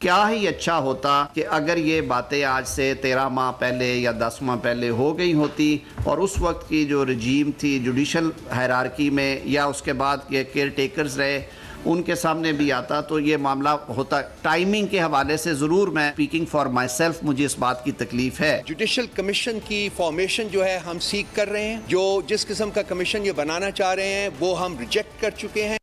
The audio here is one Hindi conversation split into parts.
क्या ही अच्छा होता कि अगर ये बातें आज से 13 माह पहले या 10 माह पहले हो गई होती और उस वक्त की जो रजीम थी जुडिशल हायरार्की में या उसके बाद ये केयर टेकर्स रहे उनके सामने भी आता तो ये मामला होता। टाइमिंग के हवाले से ज़रूर मैं स्पीकिंग फॉर माई सेल्फ मुझे इस बात की तकलीफ है। जुडिशल कमीशन की फॉर्मेशन जो है हम सीख कर रहे हैं, जो जिस किस्म का कमीशन ये बनाना चाह रहे हैं वो हम रिजेक्ट कर चुके हैं।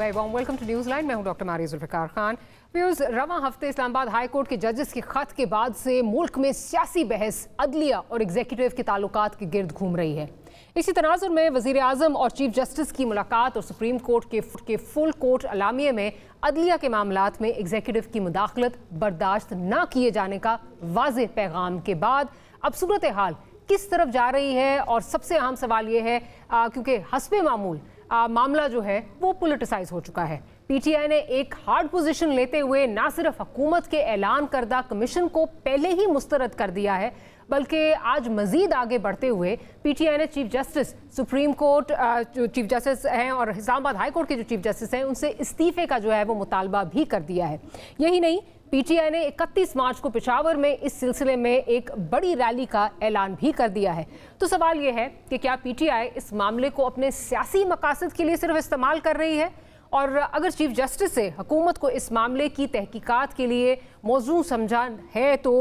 वेलकम टू न्यूज़ लाइन, मैं हूं डॉक्टर मारिया जुल्फ़िकार खान। व्यूअर्स, रवां हफ्ते इस्लामाबाद हाई कोर्ट के जजेस के खत के बाद से मुल्क में सियासी बहस अदलिया और एग्जीक्यूटिव के ताल्लुकात के गिर्द घूम रही है। इसी तनाजुर में वज़ीर आज़म और चीफ जस्टिस की मुलाकात और सुप्रीम कोर्ट के फुल कोर्ट अलामिये में अदलिया के मामलात में एग्जीक्यूटिव की मुदाखलत बर्दाश्त न किए जाने का वाज़ेह पैगाम के बाद अब सूरत हाल किस तरफ जा रही है। और सबसे अहम सवाल ये है क्योंकि हस्बे मामूल मामला जो है वो पोलिटिसाइज हो चुका है। पीटीआई ने एक हार्ड पोजीशन लेते हुए ना सिर्फ हुकूमत के ऐलान करदा कमीशन को पहले ही मुस्तरद कर दिया है बल्कि आज मजीद आगे बढ़ते हुए पीटीआई ने चीफ जस्टिस सुप्रीम कोर्ट जो चीफ जस्टिस हैं और इस्लामाबाद हाई कोर्ट के जो चीफ जस्टिस हैं उनसे इस्तीफे का जो है वो मुतालबा भी कर दिया है। यही नहीं, पीटीआई ने 31 मार्च को पेशावर में इस सिलसिले में एक बड़ी रैली का ऐलान भी कर दिया है। तो सवाल यह है कि क्या पीटीआई इस मामले को अपने सियासी मकासद के लिए सिर्फ इस्तेमाल कर रही है, और अगर चीफ जस्टिस से हुकूमत को इस मामले की तहकीकात के लिए मौजू समझा है तो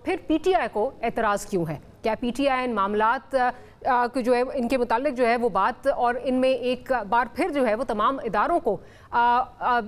फिर पीटीआई को एतराज़ क्यों है? क्या पीटीआई इन मामलात जो है इनके मुतालिक जो है वो बात और इनमें एक बार फिर जो है वो तमाम इदारों को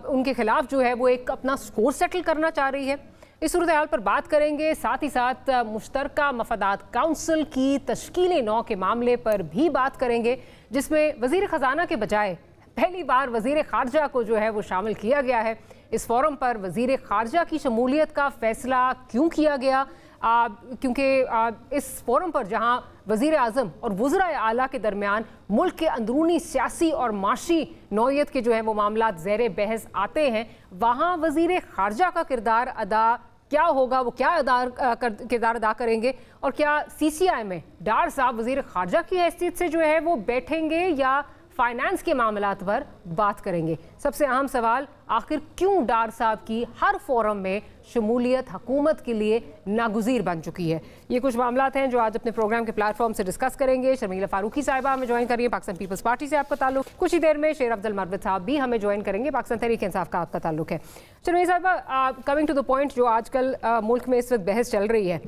उनके खिलाफ जो है वो एक अपना स्कोर सेटल करना चाह रही है? इस सूरत हाल पर बात करेंगे। साथ ही साथ मुश्तरका मफादात काउंसिल की तश्कील नौ के मामले पर भी बात करेंगे जिसमें वज़ीर ख़जाना के बजाय पहली बार वज़ीर ख़ारजा को जो है वो शामिल किया गया है। इस फोरम पर वज़ीर ख़ारजा की शमूलियत का फ़ैसला क्यों किया गया? क्योंकि इस फोरम पर जहां वज़ीर आज़म और वज़राए आला के दरमियान मुल्क के अंदरूनी सियासी और माशी नौयत के जो है वो मामलात ज़ेर बहस आते हैं, वहाँ वज़ीर ख़ारजा का किरदार अदा क्या होगा, वो क्या किरदार अदा करेंगे, और क्या CCI में डार साहब वज़ीर ख़ारजा की हैसियत से जो है वो बैठेंगे या फाइनेंस के मामलात पर बात करेंगे? सबसे अहम सवाल, आखिर क्यों डार साहब की हर फोरम में शमूलियत हुकूमत के लिए नागुज़ीर बन चुकी है? ये कुछ मामलात हैं जो आज अपने प्रोग्राम के प्लेटफॉर्म से डिस्कस करेंगे। शर्मीला फारूकी साहिबा हमें ज्वाइन करिए, पाकिस्तान पीपल्स पार्टी से आपका ताल्लुक। कुछ ही देर में शेर अफजल मरवत साहब भी हमें ज्वाइन करेंगे, पाकिस्तान तहरीक इंसाफ का आपका ताल्लुक है। शर्मीला साहिबा, कमिंग टू द पॉइंट, जो आजकल मुल्क में इस वक्त बहस चल रही है,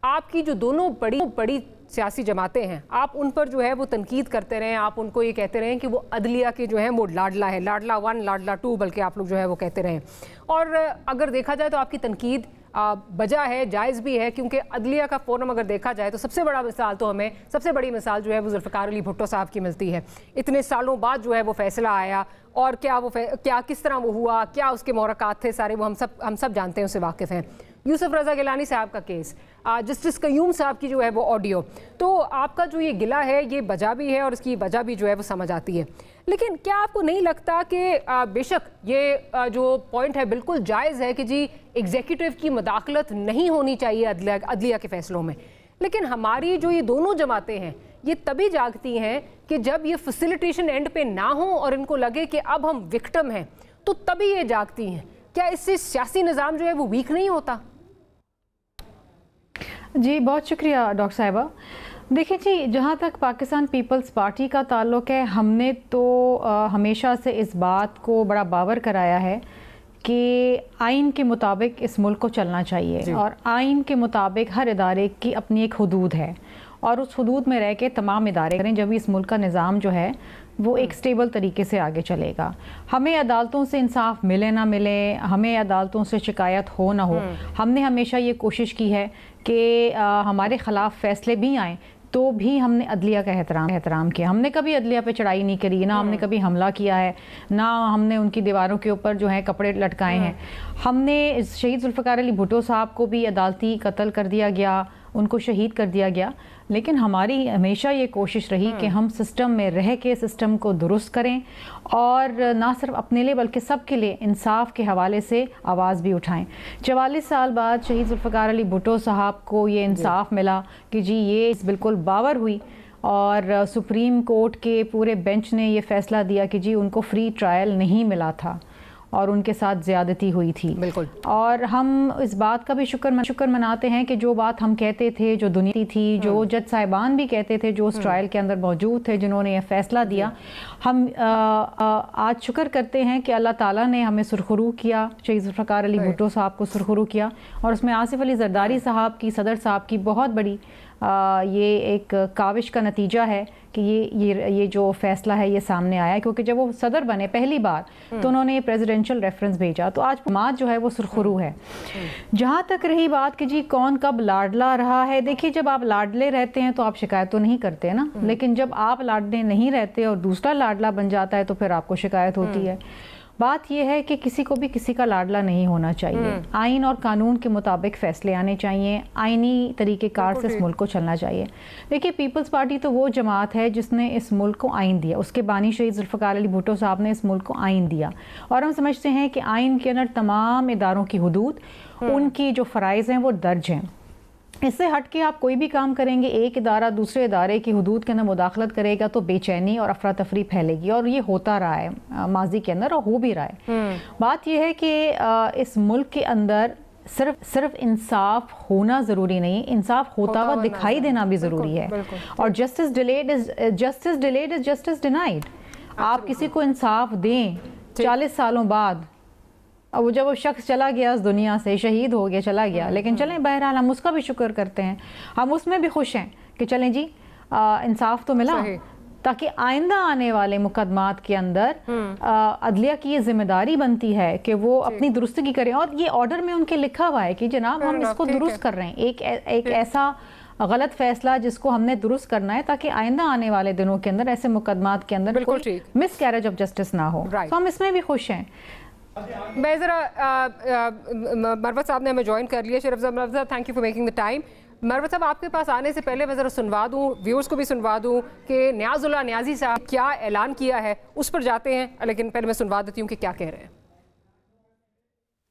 आपकी जो दोनों बड़ी सियासी जमातें हैं, आप उन पर जो है वो तनकीद करते रहें, आप उनको ये कहते रहें कि वो अदलिया के जो है वो लाडला है, लाडला 1 लाडला 2 बल्कि आप लोग जो है वो कहते रहें। और अगर देखा जाए तो आपकी तनकीद बजा है, जायज़ भी है, क्योंकि अदलिया का फोरम अगर देखा जाए तो सबसे बड़ी मिसाल जो है वो जुल्फ़िकार अली भुट्टो साहब की मिलती है। इतने सालों बाद जो है वो फैसला आया और क्या किस तरह वो हुआ, क्या उसके मोहरक़ात थे, सारे वो हम सब जानते हैं, उससे वाकिफ़ हैं। यूसुफ रज़ा गिलानी साहब का केस, जस्टिस कयूम साहब की जो है वो ऑडियो, तो आपका जो ये गिला है ये बजा भी है और इसकी वजह भी जो है वो समझ आती है। लेकिन क्या आपको नहीं लगता कि बेशक ये जो पॉइंट है बिल्कुल जायज़ है कि जी एग्जीक्यूटिव की मुदाखलत नहीं होनी चाहिए अदलिया के फैसलों में, लेकिन हमारी जो ये दोनों जमातें हैं ये तभी जागती हैं कि जब ये फैसिलिटेशन एंड पे ना हो और इनको लगे कि अब हम विक्टिम हैं, तो तभी ये जागती हैं। क्या इससे सियासी निज़ाम जो है वो वीक नहीं होता? जी बहुत शुक्रिया डॉक्टर साहिबा। देखिए जी, जहाँ तक पाकिस्तान पीपल्स पार्टी का ताल्लुक़ है, हमने तो हमेशा से इस बात को बड़ा बावर कराया है कि आइन के मुताबिक इस मुल्क को चलना चाहिए और आइन के मुताबिक हर इदारे की अपनी एक हदूद है और उस हदूद में रह के तमाम इदारे करें, जब इस मुल्क का निज़ाम जो है वो एक स्टेबल तरीके से आगे चलेगा। हमें अदालतों से इंसाफ मिले ना मिले, हमें अदालतों से शिकायत हो ना हो, हमने हमेशा ये कोशिश की है कि हमारे ख़िलाफ़ फ़ैसले भी आएँ तो भी हमने अदलिया का एहतराम किया। हमने कभी अदलिया पे चढ़ाई नहीं करी, ना हमने कभी हमला किया है, ना हमने उनकी दीवारों के ऊपर जो है कपड़े लटकाए हैं। हमने शहीद जुल्फ़िकार अली भुट्टो साहब को भी अदालती कत्ल कर दिया गया, उनको शहीद कर दिया गया, लेकिन हमारी हमेशा ये कोशिश रही कि हम सिस्टम में रह के सिस्टम को दुरुस्त करें और ना सिर्फ अपने लिए बल्कि सब के लिए इंसाफ के हवाले से आवाज़ भी उठाएं। 44 साल बाद शहीद जुल्फ़िकार अली भुट्टो साहब को ये इंसाफ मिला कि जी ये बिल्कुल बावर हुई और सुप्रीम कोर्ट के पूरे बेंच ने ये फ़ैसला दिया कि जी उनको फ्री ट्रायल नहीं मिला था और उनके साथ ज़्यादती हुई थी। बिल्कुल। और हम इस बात का भी शुक्र मनाते हैं कि जो बात हम कहते थे, जो दुनिया थी, जो जज साहिबान भी कहते थे, जो उस ट्रायल के अंदर मौजूद थे, जिन्होंने ये फैसला दिया, हम आज शुक्र करते हैं कि अल्लाह ताला ने हमें सुरखरू किया, शहीद जुल्फ़िकार अली भुट्टो साहब को सुरखरू किया, और उसमें आसिफ अली जरदारी साहब की, सदर साहब की बहुत बड़ी ये एक काविश का नतीजा है कि ये जो फैसला है ये सामने आया, क्योंकि जब वो सदर बने पहली बार तो उन्होंने प्रेसिडेंशियल रेफरेंस भेजा, तो आज जमात जो है वो सुरखरू है। जहाँ तक रही बात कि जी कौन कब लाडला रहा है, देखिए जब आप लाडले रहते हैं तो आप शिकायत तो नहीं करते ना, लेकिन जब आप लाडले नहीं रहते और दूसरा लाडला बन जाता है तो फिर आपको शिकायत होती है। बात यह है कि किसी को भी किसी का लाडला नहीं होना चाहिए। आइन और कानून के मुताबिक फैसले आने चाहिए, आइनी तरीक़ेकार से इस मुल्क को चलना चाहिए। देखिए पीपल्स पार्टी तो वो जमात है जिसने इस मुल्क को आइन दिया, उसके बानी शहीद जुल्फ़िकार अली भुट्टो साहब ने इस मुल्क को आइन दिया, और हम समझते हैं कि आइन के अंदर तमाम इदारों की हुदूद, उनकी जो फ़राइज़ हैं वो दर्ज हैं। इससे हट के आप कोई भी काम करेंगे, एक इदारा दूसरे इदारे की हुदूद के अंदर मुदाखलत करेगा तो बेचैनी और अफरा तफरी फैलेगी, और ये होता रहा है माजी के अंदर और हो भी रहा है। बात यह है कि इस मुल्क के अंदर सिर्फ इंसाफ होना ज़रूरी नहीं, इंसाफ होता हुआ दिखाई देना भी ज़रूरी है। और justice delayed is justice denied. आप किसी को इंसाफ दें 40 सालों बाद, अब जब वो शख्स चला गया इस दुनिया से, शहीद हो गया, चला गया, लेकिन चलें बहरहाल हम उसका भी शुक्र करते हैं, हम उसमें भी खुश हैं कि चलें जी इंसाफ तो मिला, ताकि आइंदा आने वाले मुकदमात के अंदर अदलिया की ये जिम्मेदारी बनती है कि वो अपनी दुरुस्तगी करें। और ये ऑर्डर में उनके लिखा हुआ है कि जनाब हम इसको दुरुस्त कर रहे हैं, एक ऐसा गलत फैसला जिसको हमने दुरुस्त करना है ताकि आइंदा आने वाले दिनों के अंदर ऐसे मुकदमात के अंदर कोई मिस कैरेज ऑफ जस्टिस ना हो। तो हम इसमें भी खुश हैं। मैं ज़रा मरवत साहब ने हमें ज्वाइन कर लिया। शरीफ साहब thank you for making the time. Marwat साहब आपके पास आने से पहले मैं ज़रा सुनवा दूँ, व्यूअर्स को भी सुनवा दूँ कि न्याजुल्लाह न्याजी साहब क्या ऐलान किया है, उस पर जाते हैं, लेकिन पहले मैं सुनवा देती हूँ कि क्या कह रहे हैं।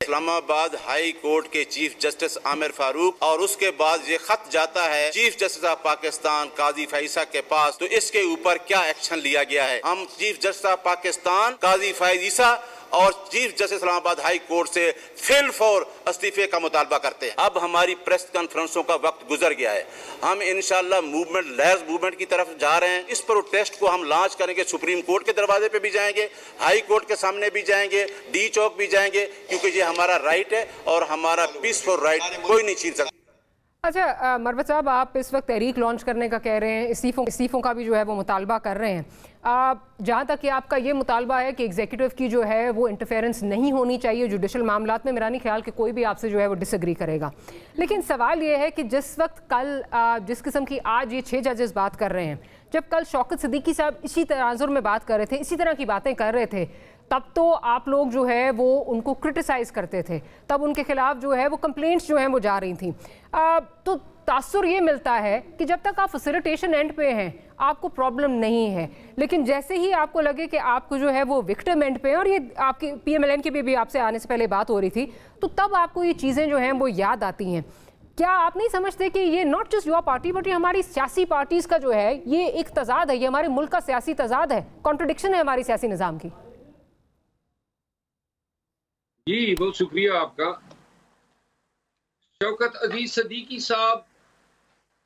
इस्लामाबाद हाई कोर्ट के चीफ जस्टिस आमिर फारूक, और उसके बाद ये खत जाता है चीफ जस्टिस ऑफ पाकिस्तान काजी फैज़ के पास, तो इसके ऊपर क्या एक्शन लिया गया है। हम चीफ जस्टिस ऑफ पाकिस्तान काजी फैज़ और chief justice Islamabad high court से फिल फॉर इस्तीफे का मुतालबा करते हैं। अब हमारी प्रेस कॉन्फ्रेंसों का वक्त गुजर गया है, हम इंशाल्लाह लैज मूवमेंट की तरफ जा रहे हैं। इस प्रोटेस्ट को हम लॉन्च करेंगे, सुप्रीम कोर्ट के दरवाजे पे भी जाएंगे, हाई कोर्ट के सामने भी जाएंगे, डी चौक भी जाएंगे, क्योंकि ये हमारा राइट है और हमारा पीसफुल राइट कोई नहीं छीन सकता। अच्छा मरवत साहब, आप इस वक्त तहरीक लॉन्च करने का कह रहे हैं, इस्तीफों का भी जो है वो मुतालबा कर रहे हैं। जहाँ तक कि आपका ये मुतालबा है कि एग्जीक्यूटिव की जो है वो इंटरफेरेंस नहीं होनी चाहिए जुडिशल मामलात में, मेरा नहीं ख्याल कि कोई भी आपसे जो है वो डिसएग्री करेगा। लेकिन सवाल ये है कि जिस वक्त कल जिस किस्म की आज ये 6 जजेस बात कर रहे हैं, जब कल शौकत सिद्दीकी साहब इसी तनाजुर में बात कर रहे थे, इसी तरह की बातें कर रहे थे, तब तो आप लोग जो है वो उनको क्रिटिसाइज़ करते थे, तब उनके खिलाफ जो है वो कंप्लेंट्स जो हैं वो जा रही थी। तो तासुर ये मिलता है कि जब तक आप फैसिलिटेशन एंड पे हैं आपको प्रॉब्लम नहीं है, लेकिन जैसे ही आपको लगे कि आपको जो है वो विक्टिम एंड पे, और ये आपकी PMLN की भी आपसे आने से पहले बात हो रही थी, तो तब आपको ये चीज़ें जो हैं वो याद आती हैं। क्या आप नहीं समझते कि ये not just your party but ये हमारी सियासी पार्टीज़ का जो है ये एक तजाद है, ये हमारे मुल्क का सियासी तजाद है, कॉन्ट्रडिक्शन है हमारी सियासी निज़ाम की? जी बहुत शुक्रिया आपका। शौकत अजीज सदीकी साहब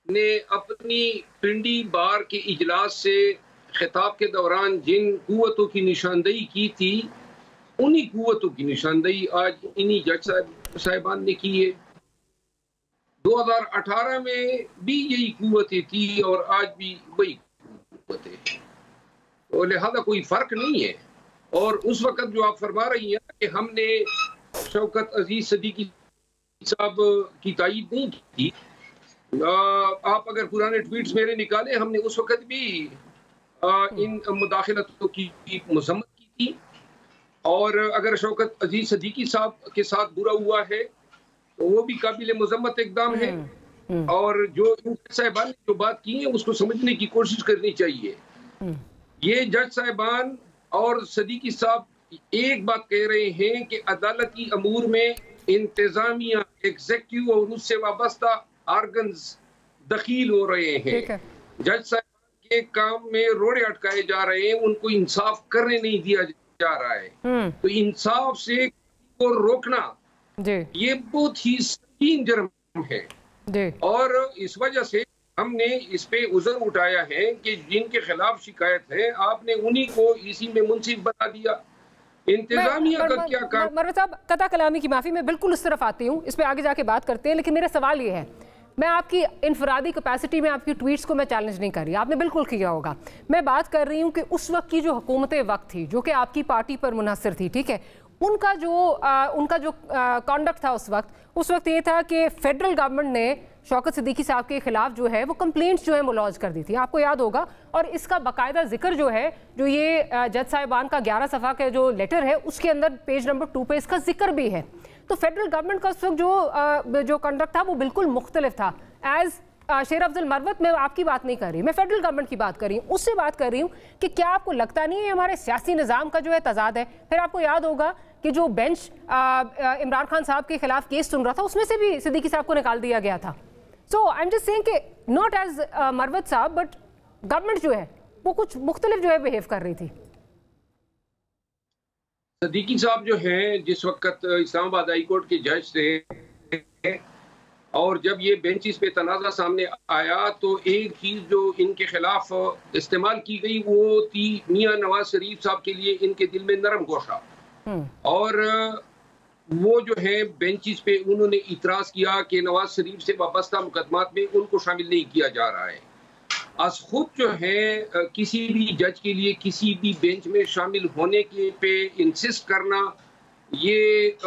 ने अपनी पिंडी बार के इजलास से खिताब के दौरान जिन कुव्वतों की निशानदेही की थी, उन्हीं कुव्वतों की निशानदेही आज इन्हीं जज साहिबान ने की है। 2018 में भी यही कुव्वतें थी और आज भी वही कुव्वतें, तो लिहाजा कोई फर्क नहीं है। और उस वक्त जो आप फरमा रही हैं कि हमने शौकत अजीज सदीकी साहब की तायीद नहीं की, आप अगर पुराने ट्वीट्स मेरे निकाले, हमने उस वक्त भी इन मुदाखलतों की मजम्मत की थी। और अगर शौकत अजीज सदीकी साहब के साथ बुरा हुआ है तो वो भी काबिल मजम्मत इकदाम है, और जो साहिबान ने जो बात की है उसको समझने की कोशिश करनी चाहिए। ये जज साहिबान और सदीकी साहब एक बात कह रहे हैं कि अदालती अमूर में इंतजामिया, एग्जीक्यूटिव और उससे वाबस्ता आर्गन्स दखील हो रहे हैं। जज साहब के काम में रोड़े अटकाए जा रहे हैं, उनको इंसाफ करने नहीं दिया जा रहा है। तो इंसाफ से को रोकना ये बहुत ही संगीन जुर्म है और इस वजह से हमने इस पे उज़र उठाया है कि जिनके खिलाफ शिकायत है आपने उन्हीं को इसी में मुंसिफ बना दिया। इंतजामिया का क्या काम? मरवत साहब, कता कलामी की माफी, मैं बिल्कुल उस तरफ आती हूँ, इस पे आगे जाके बात करते हैं, लेकिन मेरा सवाल ये है, मैं आपकी इनफरादी कैपेसिटी में आपकी ट्वीट्स को मैं चैलेंज नहीं कर रही, आपने बिल्कुल किया होगा। मैं बात कर रही हूँ कि उस वक्त की जो हुकूमत वक्त थी, जो कि आपकी पार्टी पर मुनहसर थी, ठीक है, उनका जो कॉन्डक्ट था उस वक्त ये था कि फेडरल गवर्नमेंट ने शौकत सिद्दीकी साहब के खिलाफ जो है वो कंप्लेंट्स जो है वो लॉन्च कर दी थी, आपको याद होगा। और इसका बाकायदा जिक्र जो है, जो ये जज साहिबान का 11 सफ़ा का जो लेटर है उसके अंदर पेज नंबर 2 पे इसका जिक्र भी है। तो फेडरल गवर्नमेंट का उस वक्त जो कंडक्ट था वो बिल्कुल मुख्तलिफ था। एज शेर अफजल मरवत, मैं आपकी बात नहीं कर रही, मैं फेडरल गवर्नमेंट की बात कर रही हूँ, उससे बात कर रही हूँ कि क्या आपको लगता नहीं है हमारे सियासी निज़ाम का जो है तजाद है। फिर आपको याद होगा कि जो बेंच इमरान खान साहब के खिलाफ केस सुन रहा था उसमें से भी सिद्दीकी साहब को निकाल दिया गया था। सो आई एम जस्ट सेइंग कि नॉट एज मरवत साहब बट गवर्नमेंट जो है वो कुछ मुख्तलिफ जो है बिहेव कर रही थी। सिद्दीकी साहब जो हैं जिस वक्त इस्लामाबाद हाई कोर्ट के जज थे और जब ये बेंचेस पे तनाज़ा सामने आया तो एक चीज़ जो इनके खिलाफ इस्तेमाल की गई वो थी मियां नवाज शरीफ साहब के लिए इनके दिल में नरम गोशा। और वो जो है बेंचेस पे उन्होंने इतराज किया कि नवाज शरीफ से वाबस्ता मुकदमात में उनको शामिल नहीं किया जा रहा है। आज खुद जो है किसी भी जज के लिए किसी भी बेंच में शामिल होने के पे इंसिस्ट करना, ये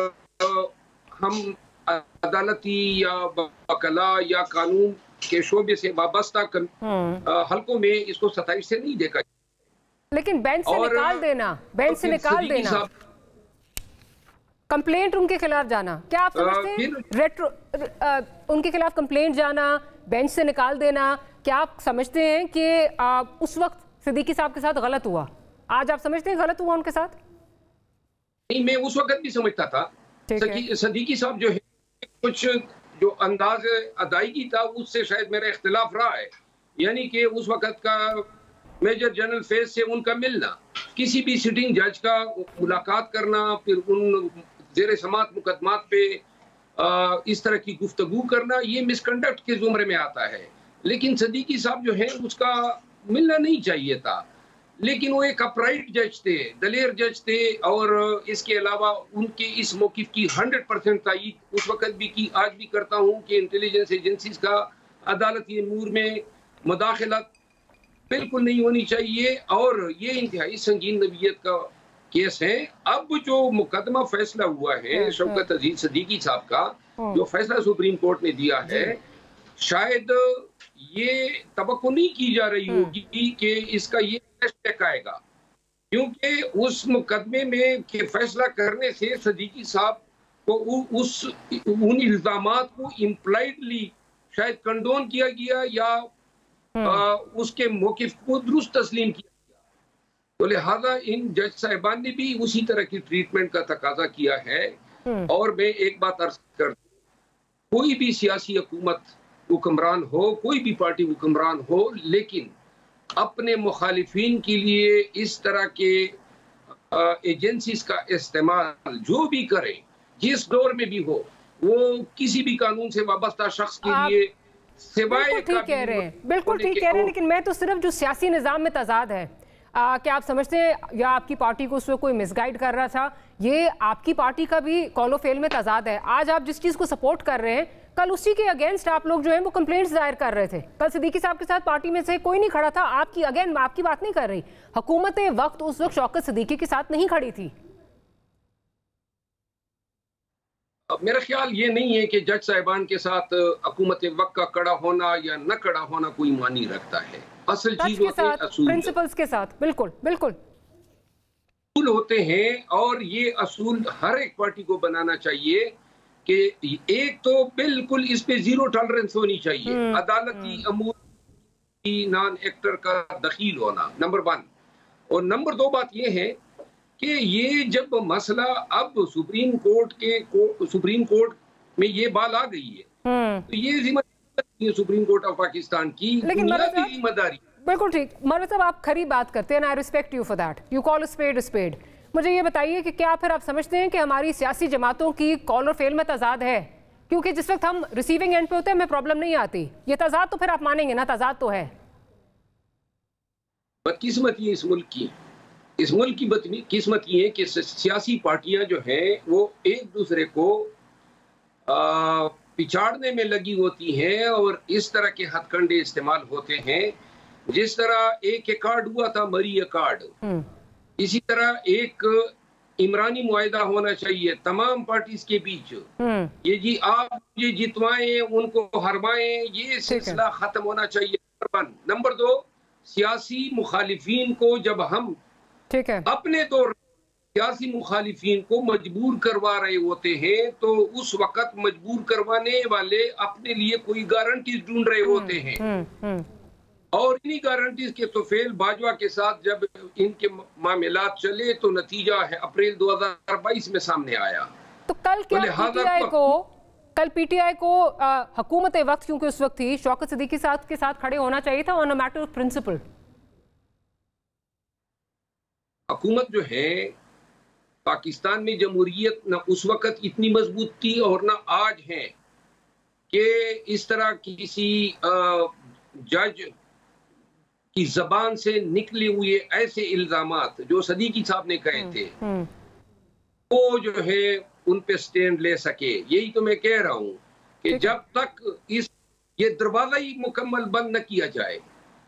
हम अदालती या वकला या कानून के शोबे से वाबस्ता हलकों में इसको 27 से नहीं देखा। लेकिन बेंच से निकाल देना, बेंच से निकाल देना, कंप्लेंट उनके खिलाफ जाना, क्या आप समझते हैं उनके खिलाफ कंप्लेंट जाना, बेंच से निकाल देना, क्या आप समझते हैं कि उस वक्त सिद्दीकी साहब के साथ गलत हुआ? आज आप समझते हैं गलत हुआ उनके साथ? नहीं, मैं उस वक्त भी समझता था। सिद्दीकी साहब जो है कुछ जो अंदाज अदायगी था उससे शायद मेरा इख्तिलाफ रहा है, यानी कि उस वक्त का मेजर जनरल फैज से उनका मिलना, किसी भी सिटिंग जज का मुलाकात करना, फिर उन जेर समात मुकदमात पे इस तरह की गुफ्तगू करना, ये मिसकंडक्ट के जुमरे में आता है। लेकिन सिद्दीकी साहब जो है उसका मिलना नहीं चाहिए था, लेकिन वो एक अपराइट जज थे, दलेर जज थे और इसके अलावा उनके इस मौक़िफ़ की 100% तायीद उस वक़्त भी की, आज भी करता हूँ कि इंटेलिजेंस एजेंसीज का अदालती अमूर में मुदाखलत बिल्कुल नहीं होनी चाहिए और ये इंतहाई संगीन नवीयत का केस है। अब जो मुकदमा फैसला हुआ है शौकत अजीज सिद्दीकी साहब का, जो फैसला सुप्रीम कोर्ट ने दिया है, शायद ये तवक्को नहीं की जा रही होगी कि इसका ये टेक आएगा, क्योंकि उस मुकदमे में के फैसला करने से सिद्दीकी साहब को उन इल्जामात को इम्प्लाइडली शायद कंडोन किया गया या उसके मौक़िफ़ को दुरुस्त तस्लीम किया गया। तो लिहाजा इन जज साहिबान ने भी उसी तरह की ट्रीटमेंट का तकाजा किया है। और मैं एक बात अर्ज कर दूं, कोई भी सियासी हुकूमत हुक्मरान हो, कोई भी पार्टी हुक्मरान हो, लेकिन अपने मुखालिफिन के लिए इस तरह के एजेंसीज का इस्तेमाल जो भी करें, जिस दौर में भी हो, वो किसी भी कानून से वाबस्ता शख्स के लिए बिल्कुल ठीक कह रहे हैं, बिल्कुल ठीक कह रहे हैं, लेकिन मैं तो सिर्फ जो सियासी निज़ाम में तजाद है, क्या आप समझते हैं या आपकी पार्टी को उसमें कोई मिसगाइड कर रहा था? ये आपकी पार्टी का भी कॉलो फेल में तजाद है। आज आप जिस चीज़ को सपोर्ट कर रहे हैं, कल उसी के अगेंस्ट आप लोग जो हैं वो कंप्लेंट्स दायर कर रहे थे। कल सिद्दीकी साहब के साथ पार्टी में से कोई नहीं खड़ा था। आपकी अगेन मैं आपकी बात नहीं कर रही, हुकूमत वक्त उस वक्त शौकत सिद्दीकी के साथ नहीं खड़ी थी। मेरा ख्याल ये नहीं है कि जज साहिबान के साथ हुकूमत वक्त का कड़ा होना या न कड़ा होना कोई मानी रखता है। असल चीज होते हैं असूल, प्रिंसिपल्स के साथ। बिल्कुल बिल्कुल असूल होते हैं और ये असूल हर एक पार्टी को बनाना चाहिए कि एक तो बिल्कुल इस पे जीरो टॉलरेंस होनी चाहिए, अदालती अमूर की नॉन एक्टर का दखील होना, नंबर 1। और नंबर 2 बात ये है कि ये जब मसला अब सुप्रीम कोर्ट में ये बाल आ गई है, तो ये जिम्मेदारी सुप्रीम कोर्ट ऑफ पाकिस्तान की बुनियादी जिम्मेदारी। बिल्कुल ठीक, मरवत साहब आप खरी बात करते हैं, I respect you for that, you call a spade, मुझे ये बताइए कि क्या फिर आप समझते हैं कि हमारी सियासी जमातों की कॉल और फेल में तजाद है? क्योंकि जिस वक्त हम रिसीविंग एंड पे होते हैं हमें प्रॉब्लम नहीं आती, ये तजाद तो फिर आप मानेंगे ना, तजाद तो है। बदकिस्मती इस मुल्क की बदकिस्मत ये है कि सियासी पार्टियां जो हैं वो एक दूसरे को पिछाड़ने में लगी होती हैं और इस तरह के हथकंडे इस्तेमाल होते हैं। जिस तरह एक अकार्ड हुआ था, मरी अकार्ड, इसी तरह एक इमरानी मुआहिदा होना चाहिए तमाम पार्टीज के बीच। ये जी आप मुझे जितवाएं उनको हरवाएं, ये सिलसिला खत्म होना चाहिए, नंबर 1। नंबर 2, सियासी मुखालिफिन को जब हम अपने तौर सियासी मुखालिफिन को मजबूर करवा रहे होते हैं तो उस वक्त मजबूर करवाने वाले अपने लिए कोई गारंटी ढूंढ रहे होते हैं और इन्हीं गारंटीज के तो फेल बाजवा के साथ जब इनके मामलात चले तो नतीजा है अप्रैल 2022 में सामने आया। तो कल क्या पीटीआई को हुकूमत वक्त, क्योंकि उस वक्त थी, शौकत सिद्दीकी के साथ खड़े होना चाहिए था on a matter of principle? हुकूमत जो है पाकिस्तान में जमहूरियत न उस वक्त इतनी मजबूत थी और न आज है कि इस तरह किसी जज की जबान से निकले हुए ऐसे इल्जामात जो सदीकी साहब ने कहे थे वो जो है उन पे स्टैंड ले सके। यही तो मैं कह रहा हूं कि जब तक ये दरवाजा ही मुकम्मल बंद न किया जाए।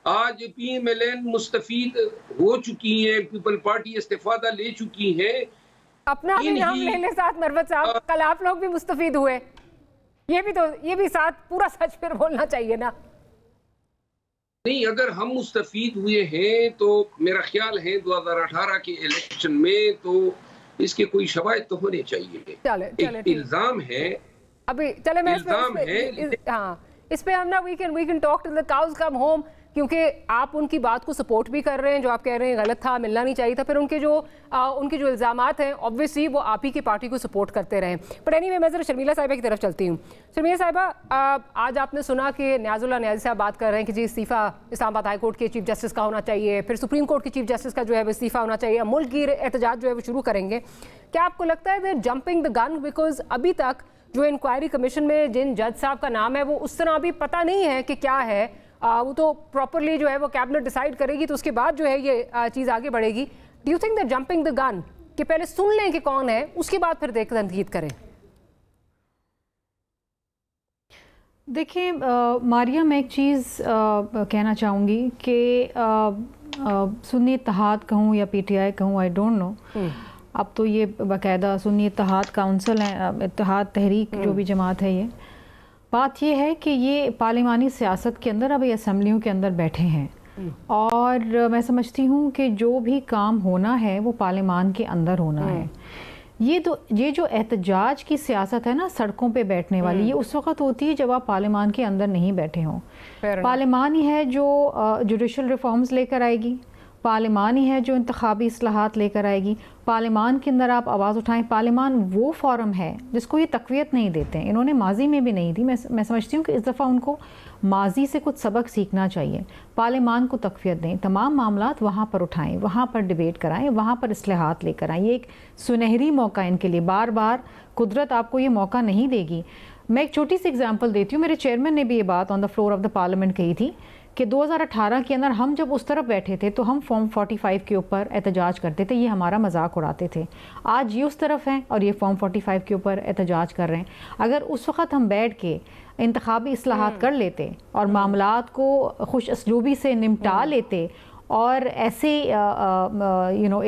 आज PMLN मुस्तफीद हो चुकी है, पीपल पार्टी इस्तीफादा ले चुकी है। अपना भी नाम ले ले साथ मरवत साहब, कल आप लोग भी मुस्तफीद हुए, ये भी साथ पूरा सच फिर बोलना चाहिए ना। नहीं, अगर हम मुस्तफीद हुए हैं तो मेरा ख्याल है 2018 के इलेक्शन में तो इसके कोई शवाहिद तो होने चाहिए। चले इल्जाम है अभी, चले मैं इस पे हम ना we can talk till the cows come home, क्योंकि आप उनकी बात को सपोर्ट भी कर रहे हैं, जो आप कह रहे हैं गलत था, मिलना नहीं चाहिए था, फिर उनके जो इल्ज़ामात हैं ऑब्वियसली वो आप ही की पार्टी को सपोर्ट करते रहे। बट एनीवे मैं ज़रा शर्मिला साहिबा की तरफ चलती हूँ। शर्मिला साहिबा, आज आपने सुना कि न्याजुल्लाह न्याजी साहब बात कर रहे हैं कि जी इस्तीफ़ा इस्लामाबाद हाई कोर्ट के चीफ जस्टिस का होना चाहिए, फिर सुप्रीम कोर्ट के चीफ जस्टिस का जो है वो इस्तीफ़ा होना चाहिए, मुल्क की एहतजाज जो है वो शुरू करेंगे। क्या आपको लगता है that jumping the gun, because अभी तक जो इंक्वायरी कमीशन में जिन जज साहब का नाम है वो उस तरह अभी पता नहीं है कि क्या है, वो तो प्रॉपरली जो है वो कैबिनेट डिसाइड करेगी तो उसके बाद जो है ये चीज़ आगे बढ़ेगी। Do you think that jumping the gun कि पहले सुन लें कि कौन है, उसके बाद फिर देख तनकीद करें? देखिए मारिया, मैं एक चीज़ कहना चाहूँगी कि सुन्नी इत्तेहाद कहूँ या PTI कहूँ, आई डोंट नो, अब तो ये बाकायदा सुन्नी इत्तेहाद काउंसिल है, इत्तेहाद तहरीक जो भी जमात है, ये बात ये है कि ये पार्लिमानी सियासत के अंदर अभी असम्बलियों के अंदर बैठे हैं और मैं समझती हूँ कि जो भी काम होना है वो पार्लिमान के अंदर होना है। ये जो एहतजाज की सियासत है ना, सड़कों पे बैठने वाली, ये उस वक्त होती है जब आप पार्लिमान के अंदर नहीं बैठे हों। पार्लिमान ही है जो जुडिशल रिफॉर्म्स लेकर आएगी, पार्लिमान ही है जो इंतखाबी इस्लाहात लेकर आएगी, पार्लिमान के अंदर आप आवाज़ उठाएं। पार्लिमान वो फॉरम है जिसको ये तक़वियत नहीं देते हैं, इन्होंने माजी में भी नहीं दी। मैं समझती हूँ कि इस दफ़ा उनको माजी से कुछ सबक सीखना चाहिए। पार्लिमान को तक़वियत दें, तमाम मामलात वहाँ पर उठाएं, वहाँ पर डिबेट कराएं, वहाँ पर इस्लाहात लेकर आएँ। ये एक सुनहरी मौका इनके लिए, बार बार कुदरत आपको ये मौका नहीं देगी। मैं एक छोटी सी एग्जाम्पल देती हूँ। मेरे चेयरमैन ने भी ये बात on the floor of the parliament कही थी कि 2018 के अंदर हम जब उस तरफ बैठे थे तो हम फॉर्म 45 के ऊपर एहतजाज करते थे, ये हमारा मजाक उड़ाते थे। आज ये उस तरफ हैं और ये फॉर्म 45 के ऊपर एहतजाज कर रहे हैं। अगर उस वक़्त हम बैठ के इंतखाबी इस्लाहात कर लेते और मामलात को खुश असलूबी से निपटा लेते और ऐसे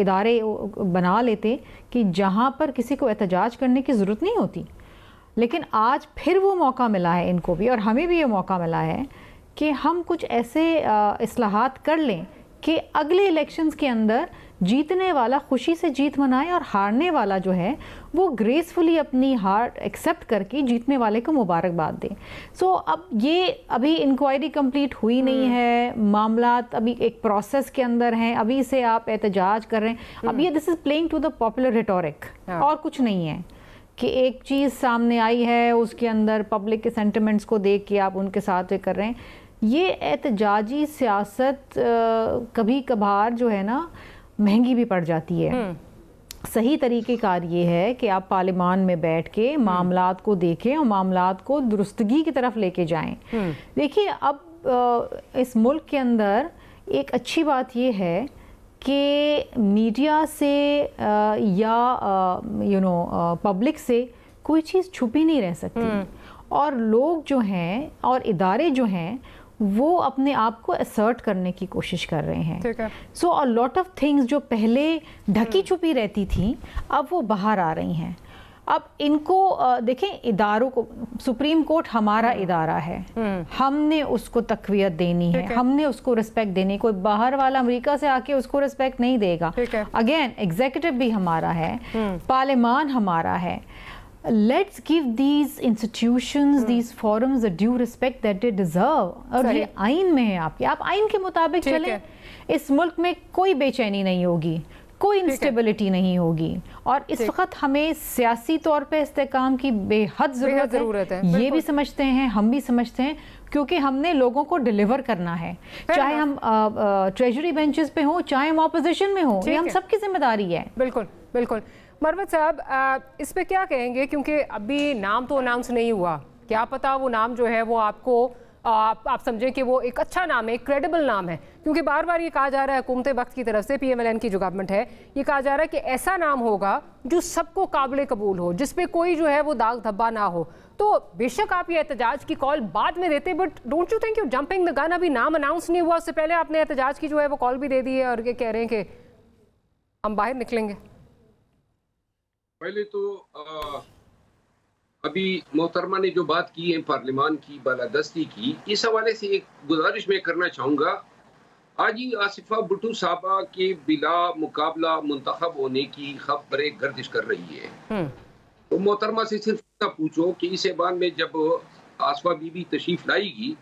इदारे बना लेते कि जहाँ पर किसी को एहतजाज करने की ज़रूरत नहीं होती। लेकिन आज फिर वो मौका मिला है इनको भी और हमें भी ये मौका मिला है कि हम कुछ ऐसे इस्लाहात कर लें कि अगले इलेक्शंस के अंदर जीतने वाला खुशी से जीत मनाए और हारने वाला जो है वो ग्रेसफुली अपनी हार एक्सेप्ट करके जीतने वाले को मुबारकबाद दें। सो अब ये अभी इंक्वायरी कंप्लीट हुई नहीं है, मामलात अभी एक प्रोसेस के अंदर हैं, अभी से आप एहतजाज कर रहे हैं। अब ये this is playing to the popular rhetoric और कुछ नहीं है कि एक चीज़ सामने आई है उसके अंदर पब्लिक के सेंटिमेंट्स को देख के आप उनके साथ कर रहे हैं। ये एहतजाजी सियासत कभी कभार जो है ना महंगी भी पड़ जाती है। सही तरीक़ेकार ये है कि आप पार्लियामान में बैठ के मामलात को देखें और मामलात को दुरुस्तगी की तरफ लेके जाएं। देखिए, अब इस मुल्क के अंदर एक अच्छी बात ये है कि मीडिया से या पब्लिक से कोई चीज़ छुपी नहीं रह सकती, और लोग जो हैं और इदारे जो हैं वो अपने आप को असर्ट करने की कोशिश कर रहे हैं। सो अ लॉट ऑफ थिंग्स जो पहले ढकी छुपी रहती थी अब वो बाहर आ रही हैं। अब इनको देखें, इदारों को, सुप्रीम कोर्ट हमारा इदारा है, हमने उसको तकवीयत देनी है, हमने उसको रिस्पेक्ट देनी। कोई बाहर वाला अमेरिका से आके उसको रिस्पेक्ट नहीं देगा। अगेन, एग्जीक्यूटिव भी हमारा है, पार्लियामान हमारा है। Let's give these institutions, these forums the due respect that they deserve। और ये आइन में है आपके, आप आइन के मुताबिक चलें। इस मुल्क में कोई बेचैनी नहीं होगी, कोई इंस्टेबिलिटी नहीं होगी, और इस वक्त हमें सियासी तौर पे इस्तेकाम की बेहद ज़रूरत है। ये भी समझते हैं, हम भी समझते हैं, क्योंकि हमने लोगों को डिलीवर करना है, चाहे हम ट्रेजरी बेंचेस पे हों, चाहे हम ऑपोजिशन में हों, ये हम सबकी जिम्मेदारी है। बिल्कुल बिल्कुल। मरवत साहब, इस पे क्या कहेंगे, क्योंकि अभी नाम तो अनाउंस नहीं हुआ, क्या पता वो नाम जो है वो आपको आप समझें कि वो एक अच्छा नाम है, एक क्रेडिबल नाम है, क्योंकि बार बार ये कहा जा रहा है हुकूमत वक्त की तरफ से, PMLN की जो गवर्नमेंट है, ये कहा जा रहा है कि ऐसा नाम होगा जो सबको काबिल कबूल हो, जिस पे कोई जो है वो दाग धब्बा ना हो। तो बेशक आप ये एहतजाज की कॉल बाद में देते, but don't you think you jumping the gun? अभी नाम अनाउंस नहीं हुआ, उससे पहले आपने एहतजाज की जो है वो कॉल भी दे दी है और ये कह रहे हैं कि हम बाहर निकलेंगे। पहले तो अभी मोहतरमा ने जो बात की है पार्लियामान की बालादस्ती की, इस हवाले से एक गुजारिश मैं करना चाहूँगा। आज ही आसिफा भुट्टो साहबा के बिला मुकाबला मुंतखब होने की खबरें गर्दिश कर रही है। तो मोहतरमा से सिर्फ इतना पूछो कि इस ऐवान में जब आसिफा बीबी तशरीफ लाएगी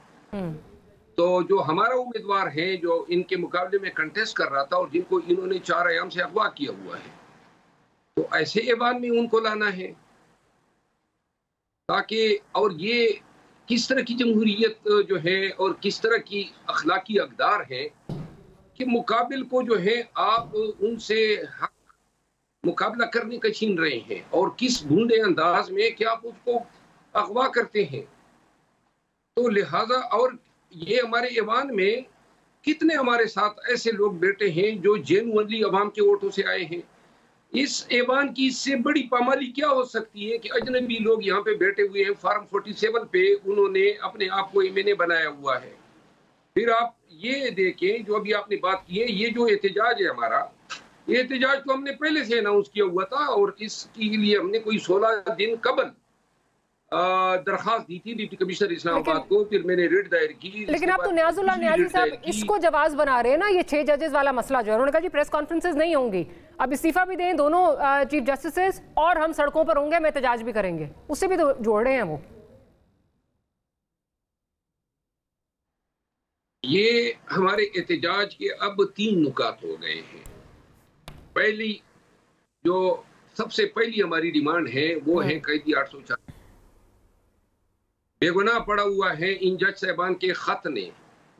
तो जो हमारा उम्मीदवार है जो इनके मुकाबले में कंटेस्ट कर रहा था और जिनको इन्होंने 4 अयाम से अगवा किया हुआ है, तो ऐसे ऐवान में उनको लाना है ताकि, और ये किस तरह की जमहूरियत जो है और किस तरह की अखलाकी अकदार है कि मुकाबिल को जो है आप उनसे हक मुकाबला करने का छीन रहे हैं, और किस भूंडे अंदाज में कि आप उसको अगवा करते हैं। तो लिहाजा, और ये हमारे ऐवान में कितने हमारे साथ ऐसे लोग बैठे हैं जो जेन्युइनली अवाम के वोटों से आए हैं। इस ऐवान की इससे बड़ी पामाली क्या हो सकती है कि अजनबी लोग यहाँ पे बैठे हुए हैं, फार्म 47 पे उन्होंने अपने आप को MNA बनाया हुआ है। फिर आप ये देखें, जो अभी आपने बात की है, ये जो एहतजाज है हमारा, ये एहतजाज तो हमने पहले से अनाउंस किया हुआ था, और इसके लिए हमने कोई 16 दिन कबल दरखास्त दी थी डिप्टी कमिश्नर इस्लामाबाद को, फिर मैंने रिट दायर की। लेकिन आप तो न्याजुल्ला न्याजी साहब इसको जवाब बना रहे हैं ना, ये 6 जजेस वाला मसला जो है, उन्होंने कहा जी प्रेस कॉन्फ्रेंसेस नहीं होंगी, अब इस्तीफा भी दें दोनों चीफ जस्टिसेस, और हम सड़कों पर होंगे, हम एहतजाज भी करेंगे, उससे भी तो जोड़ रहे हैं वो। ये हमारे एहतजाज के अब 3 नुकात हो गए हैं। पहली, जो सबसे पहली हमारी डिमांड है वो है कैदी 804 बेगुनाह पड़ा हुआ है। इन जज साहबान के खत ने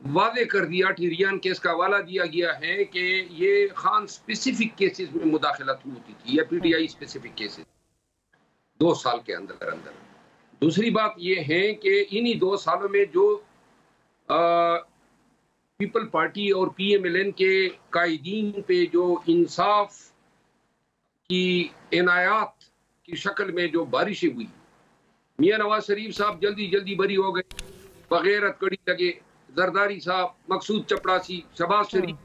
वादे कर दिया, टिरियान केस का हवाला दिया गया है कि ये खान स्पेसिफिक केसेस में मुदाखलत होती थी या PTI स्पेसिफिक केसेस 2 साल के अंदर अंदर। दूसरी बात ये है कि इन्हीं 2 सालों में जो पीपल पार्टी और PMLN के कायदीन पे जो इंसाफ की इनायात की शक्ल में जो बारिशें हुई, मियां नवाज शरीफ साहब जल्दी जल्दी बरी हो गए, बगैर कड़ी लगे, जरदारी साहब, मकसूद चपड़ासी, शहबाज शरीफ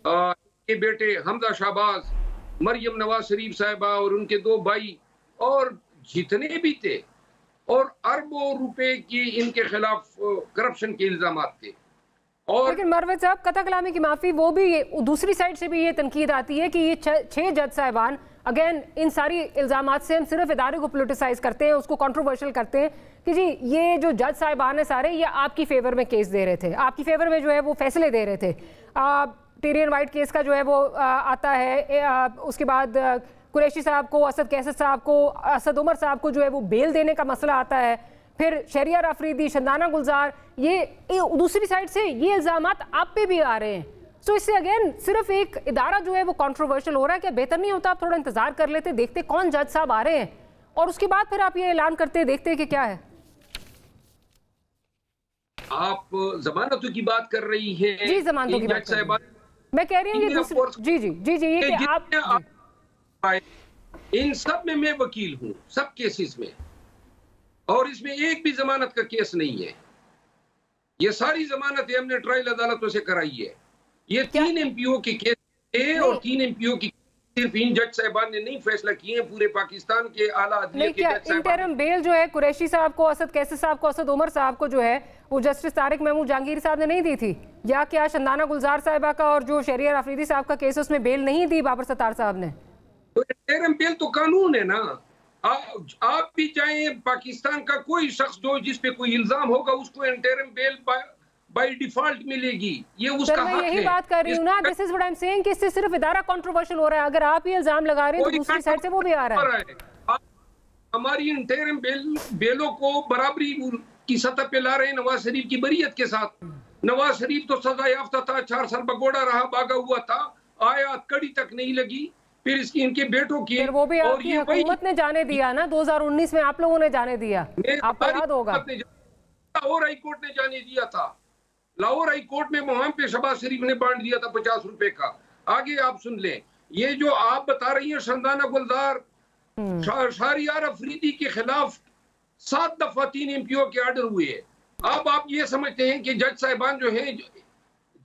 के बेटे हमजा शहबाज, मरियम नवाज शरीफ साहिबा और उनके 2 भाई, और जितने भी थे, और अरबों रुपए की इनके खिलाफ करप्शन के इल्जामात थे। और लेकिन मरवत साहब, कथा कलामी की माफी, वो भी दूसरी साइड से भी ये तनकीद आती है कि ये 6 जज साहिबान अगेन इन सारी इल्जामात से हम सिर्फ इदारे को पोलिटिसाइज करते हैं, उसको कंट्रोवर्शियल करते हैं कि जी ये जो जज साहिबान है सारे ये आपकी फेवर में केस दे रहे थे, आपकी फेवर में जो है वो फैसले दे रहे थे। टीरियन वाइट केस का जो है वो आता है, उसके बाद कुरैशी साहब को, असद कैसर साहब को, असद उमर साहब को जो है वो बेल देने का मसला आता है, फिर शहरियार अफरीदी, शंदाना गुलजार, ये दूसरी साइड से ये इल्जामात आप पे भी आ रहे हैं। तो इससे अगेन सिर्फ एक इदारा जो है वो कंट्रोवर्शियल हो रहा है। क्या बेहतर नहीं होता आप थोड़ा इंतजार कर लेते, देखते कौन जज साहब आ रहे हैं और उसके बाद फिर आप ये ऐलान करते, देखते कि क्या है? आप जमानतों की बात कर रही हैं? जी, जमानतों की बात कर रही हैं। मैं कह रही हूँ ये कि आप इन सब में मैं वकील हूँ, सब केसेस में, और इसमें एक भी जमानत का केस नहीं है। ये सारी जमानतें हमने ट्रायल अदालतों से कराई है। ये 3 एमपीओ के केस थे और 3 एमपीओ की सिर्फ इन जज साहबान ने नहीं फैसला किए हैं, पूरे पाकिस्तान के आला अदलिया के जज साहबान। इंटरिम बेल जो है कुरैशी साहब को, असद कैसर साहब को, असद उमर साहब को जो है वो जस्टिस तारिक महमूद जहांगीर साहब ने नहीं दी थी, या क्या शंदाना गुलजार साहिबा का और जो शहरियार अफरीदी साहब का केस उसमें बेल नहीं दी बाबर सत्तार साहब ने? तो इंटरिम बेल तो कानून है ना। आप भी चाहें, पाकिस्तान का कोई शख्स जो जिस पे कोई इल्जाम होगा उसको इंटरिम बेल बाय डिफॉल्ट मिलेगी, ये उसका हक है। मैं यही बात कर रही हूँ ना, this is what I am saying कि इससे सिर्फ इदारा कंट्रोवर्शियल हो रहा है। अगर आप ये इल्जाम लगा रहे हैं तो दूसरी साइड से वो भी आ रहा है। हमारी इंटरिम बेलों को बराबरी की सतह पे ला रहे हैं नवाज शरीफ की बरीयत के साथ। नवाज शरीफ तो सजा याफ्ता था, 4 साल बगोड़ा रहा, भागा हुआ था, आया कड़ी तक नहीं लगी, फिर इसकी इनके बेटों की, वो भी आपकी हुकूमत ने जाने दिया ना, 2019 में आप लोगों ने जाने दिया, आपको याद होगा। लाहौर हाई कोर्ट ने जाने दिया था, लाहौर हाई कोर्ट में वहां पे शहबाज शरीफ ने बांट दिया था 50 रुपए का। आगे आप सुन लें, ये जो आप बता रही हैं शंदाना गुलजार, शहरियार अफरीदी के खिलाफ 7 दफा 3 एमपीओ के ऑर्डर हुए। अब आप ये समझते हैं कि जज साहिबान जो हैं,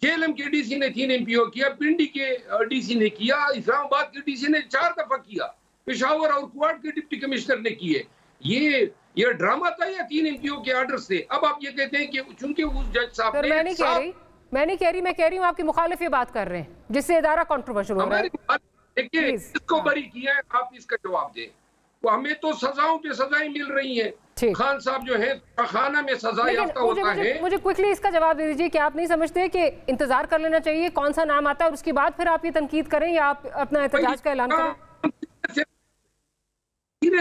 जेएलएम के डीसी ने 3 एमपीओ किया, पिंडी के डीसी ने किया, इस्लामाबाद के डीसी ने 4 दफा किया, पेशावर और क्वाड के डिप्टी कमिश्नर ने किए। ये ड्रामा था या 3 एमपीओ के ऑर्डर से? अब आप ये कहते हैं कि चूंकि उस जज साहब ने, मैं नहीं कह रही हूँ आपकी मुखालिफ ये बात कर रहे हैं जिससे इदारा कंट्रोवर्शियल हो रहा है। देखिए, इसको बरी किया है, आप इसका जवाब दें। तो हमें तो सजाओं पे सजाएं मिल रही हैं। खान साहब जो है खाना में सजा याफ्ता होता है। मुझे क्विकली इसका जवाब दे दीजिए कि आप नहीं समझते कि इंतजार कर लेना चाहिए कौन सा नाम आता है और उसके बाद फिर आप ये तनकीद करें या आप अपना एहतजाज का ऐलान करें?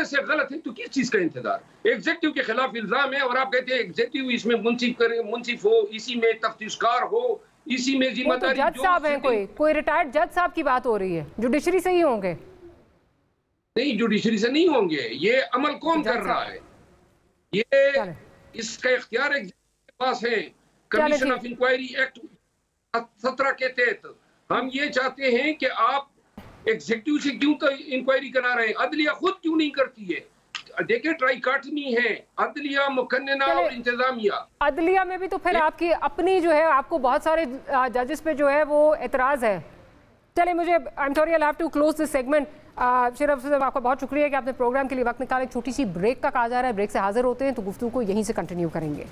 से गलत है तो किस चीज का इंतजार? एग्जीक्यूटिव के खिलाफ इल्जाम है और आप कहते हैं एग्जीक्यूटिव इसमें मुंसिफ हो, इसी में तफ्तीशकार हो, इसी में जिम्मेदारी। जज साहब है, कोई रिटायर्ड जज साहब की बात हो रही है, जुडिशरी से ही होंगे? नहीं, जुडिशरी से नहीं होंगे। ये अमल कौन कर रहा है? ये इसका इख्तियार के पास है। कमीशन ऑफ इंक्वायरी एक्ट 17 के तहत हम ये चाहते हैं कि आप एग्जीक्यूटिव से क्यों तो इंक्वायरी करा रहे हैं, अदलिया खुद क्यों नहीं करती है? देखिए, ट्राइकाटमी है अदलिया, मुकन्नना और इंतजामिया। अदलिया में भी तो फिर आपकी अपनी जो है, आपको बहुत सारे जजेस पे जो है वो एतराज है। चलिए, मुझे I am sorry, I have to close this segment. Sharaf साहब, आपका बहुत शुक्रिया कि आपने प्रोग्राम के लिए वक्त निकाला। एक छोटी सी ब्रेक का कहा जा रहा है, ब्रेक से हाजिर होते हैं तो गुफ्तगू को यहीं से कंटिन्यू करेंगे।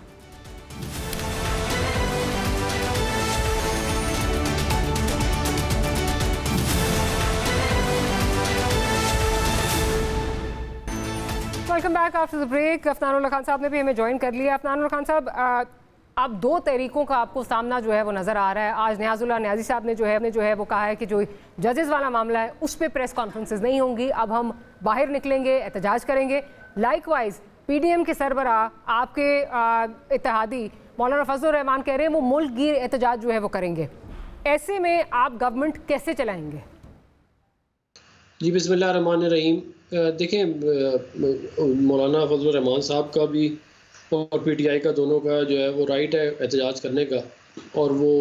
Welcome back after the break. Afnanullah Khan साहब ने भी हमें ज्वाइन कर लिया। अफनानुल्लाह खान साहब, अब 2 तरीकों का आपको सामना जो है वो नज़र आ रहा है। आज नियाजुल्लाह नियाजी साहब ने जो है वो कहा है कि जो जजेस वाला मामला है उस पर प्रेस कॉन्फ्रेंसेस नहीं होंगी, अब हम बाहर निकलेंगे, एहतजाज करेंगे। लाइकवाइज पीडीएम के सरबराह आपके इत्तेहादी मौलाना फजलुर रहमान कह रहे हैं वो मुल्क गिर एहतजाज जो है वो करेंगे। ऐसे में आप गवर्नमेंट कैसे चलाएंगे? जी, बिस्मिल्लाह रहमान रहीम। देखें, मौलाना फजलुर रहमान साहब का भी और पीटीआई का दोनों का जो है वो राइट है एहतजाज करने का, और वो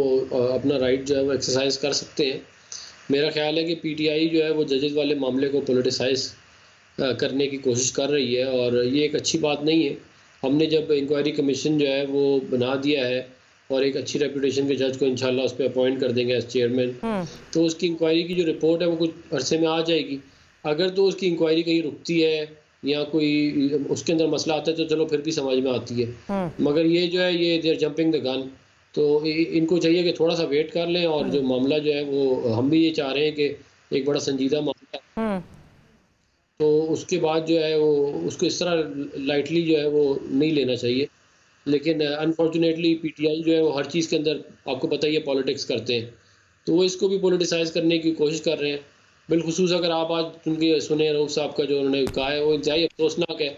अपना राइट जो है वो एक्सरसाइज कर सकते हैं। मेरा ख्याल है कि पीटीआई जो है वो जजेस वाले मामले को पोलिटिसाइज करने की कोशिश कर रही है और ये एक अच्छी बात नहीं है। हमने जब इंक्वायरी कमीशन जो है वो बना दिया है और एक अच्छी रेपुटेशन के जज को इंशाल्लाह उस पर अपॉइंट कर देंगे एज चेयरमैन, तो उसकी इंक्वायरी की जो रिपोर्ट है वो कुछ अरसे में आ जाएगी। अगर तो उसकी इंक्वायरी कहीं रुकती है या कोई उसके अंदर मसला आता है तो चलो फिर भी समझ में आती है, मगर ये जो है ये देर जंपिंग द गन, तो इनको चाहिए कि थोड़ा सा वेट कर लें। और जो मामला जो है वो हम भी ये चाह रहे हैं कि एक बड़ा संजीदा मामला है, तो उसके बाद जो है वो उसको इस तरह लाइटली जो है वो नहीं लेना चाहिए। लेकिन अनफॉर्चुनेटली पीटीआई जो है वो हर चीज़ के अंदर आपको पता ही है पॉलिटिक्स करते हैं, तो वो इसको भी पोलिटिसाइज करने की कोशिश कर रहे हैं। बिलखुसूस अगर आप आज उनके सुने रऊफ साहब का जो उन्होंने कहा है वो इंतहाई अफसोसनाक है,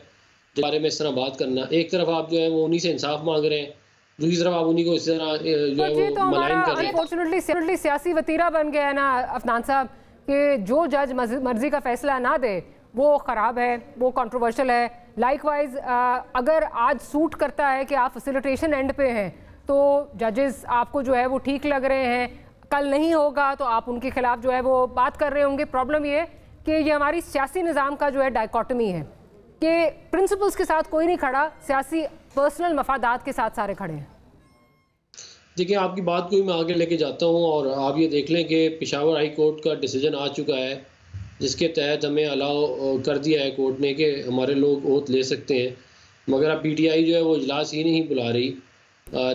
जो बारे में इस तरह बात करना। एक तरफ आप जो है वो उन्हीं से इंसाफ मांग रहे हैं दूसरी तरफ आप उन्हीं को इस तरह जो है वो मलाइन कर रहे हैं। अनफॉर्चुनेटली सियासी वतीरा बन गया है ना अफनान साहब, कि जो जज मर्जी का फैसला ना दे वो ख़राब है, वो कंट्रोवर्शियल है। लाइकवाइज अगर आज सूट करता है कि आप फैसिलिटेशन एंड पे हैं तो जजेस आपको जो है वो ठीक लग रहे हैं, कल नहीं होगा तो आप उनके खिलाफ जो है वो बात कर रहे होंगे। प्रॉब्लम ये कि ये हमारी सियासी निज़ाम का जो है डायकॉटमी है कि प्रिंसिपल्स के साथ कोई नहीं खड़ा, सियासी पर्सनल मफादात के साथ सारे खड़े हैं। देखिए, आपकी बात को मैं आगे लेके जाता हूँ और आप ये देख लें कि पेशावर हाई कोर्ट का डिसीजन आ चुका है जिसके तहत हमें अलाउ कर दिया है कोर्ट ने कि हमारे लोग ओथ ले सकते हैं, मगर अब PTI जो है वो इजलास ही नहीं बुला रही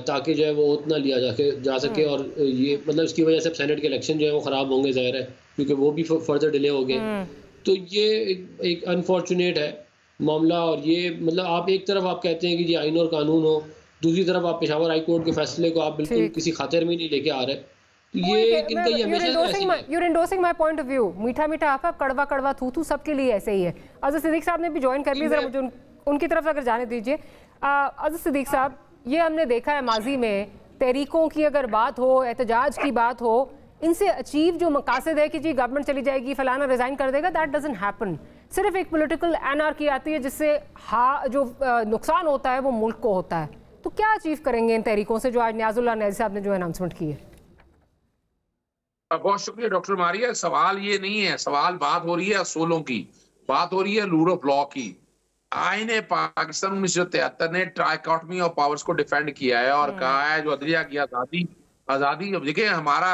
ताकि जो है वो ओथ ना लिया जा सके। और ये मतलब इसकी वजह से सेनेट के इलेक्शन जो है वो ख़राब होंगे, ज़ाहिर है, क्योंकि वो भी फर्दर डिले हो गए। तो ये एक अनफॉर्चुनेट है मामला। और ये मतलब आप एक तरफ आप कहते हैं कि जी आइन और कानून हो, दूसरी तरफ आप पेशावर हाई कोर्ट के फैसले को आप बिल्कुल किसी खातिर में नहीं लेके आ रहे। You're endorsing my point of view। मीठा मीठा आप कड़वा कड़वा थू थू सबके लिए ऐसे ही है। अज़र सिद्दीक साहब ने भी ज्वाइन कर लिया, जरा मुझे उनकी तरफ अगर जाने दीजिए। अज़र सिद्दीक साहब, ये हमने देखा है माजी में तहरीकों की अगर बात हो, एहतजाज की बात हो, इनसे अचीव जो मकासद है कि जी गवर्नमेंट चली जाएगी, फलाना रिजाइन कर देगा, दैट डजंट हैपन। सिर्फ एक पॉलिटिकल एनार्की आती है जिससे जो नुकसान होता है वो मुल्क को होता है। तो क्या अचीव करेंगे इन तहरीकों से जो आज नियाजुल्लाह नियाज़ी साहब ने जो अनाउंसमेंट की है? बहुत शुक्रिया डॉक्टर मारिया। सवाल ये नहीं है, सवाल बात हो रही है असूलों की, बात हो रही है रूल ऑफ लॉ की। आईन पाकिस्तान 1973 ने ट्राइकॉटमी ऑफ पावर्स को डिफेंड किया है और कहा है जो अदलिया की आजादी। देखिए, हमारा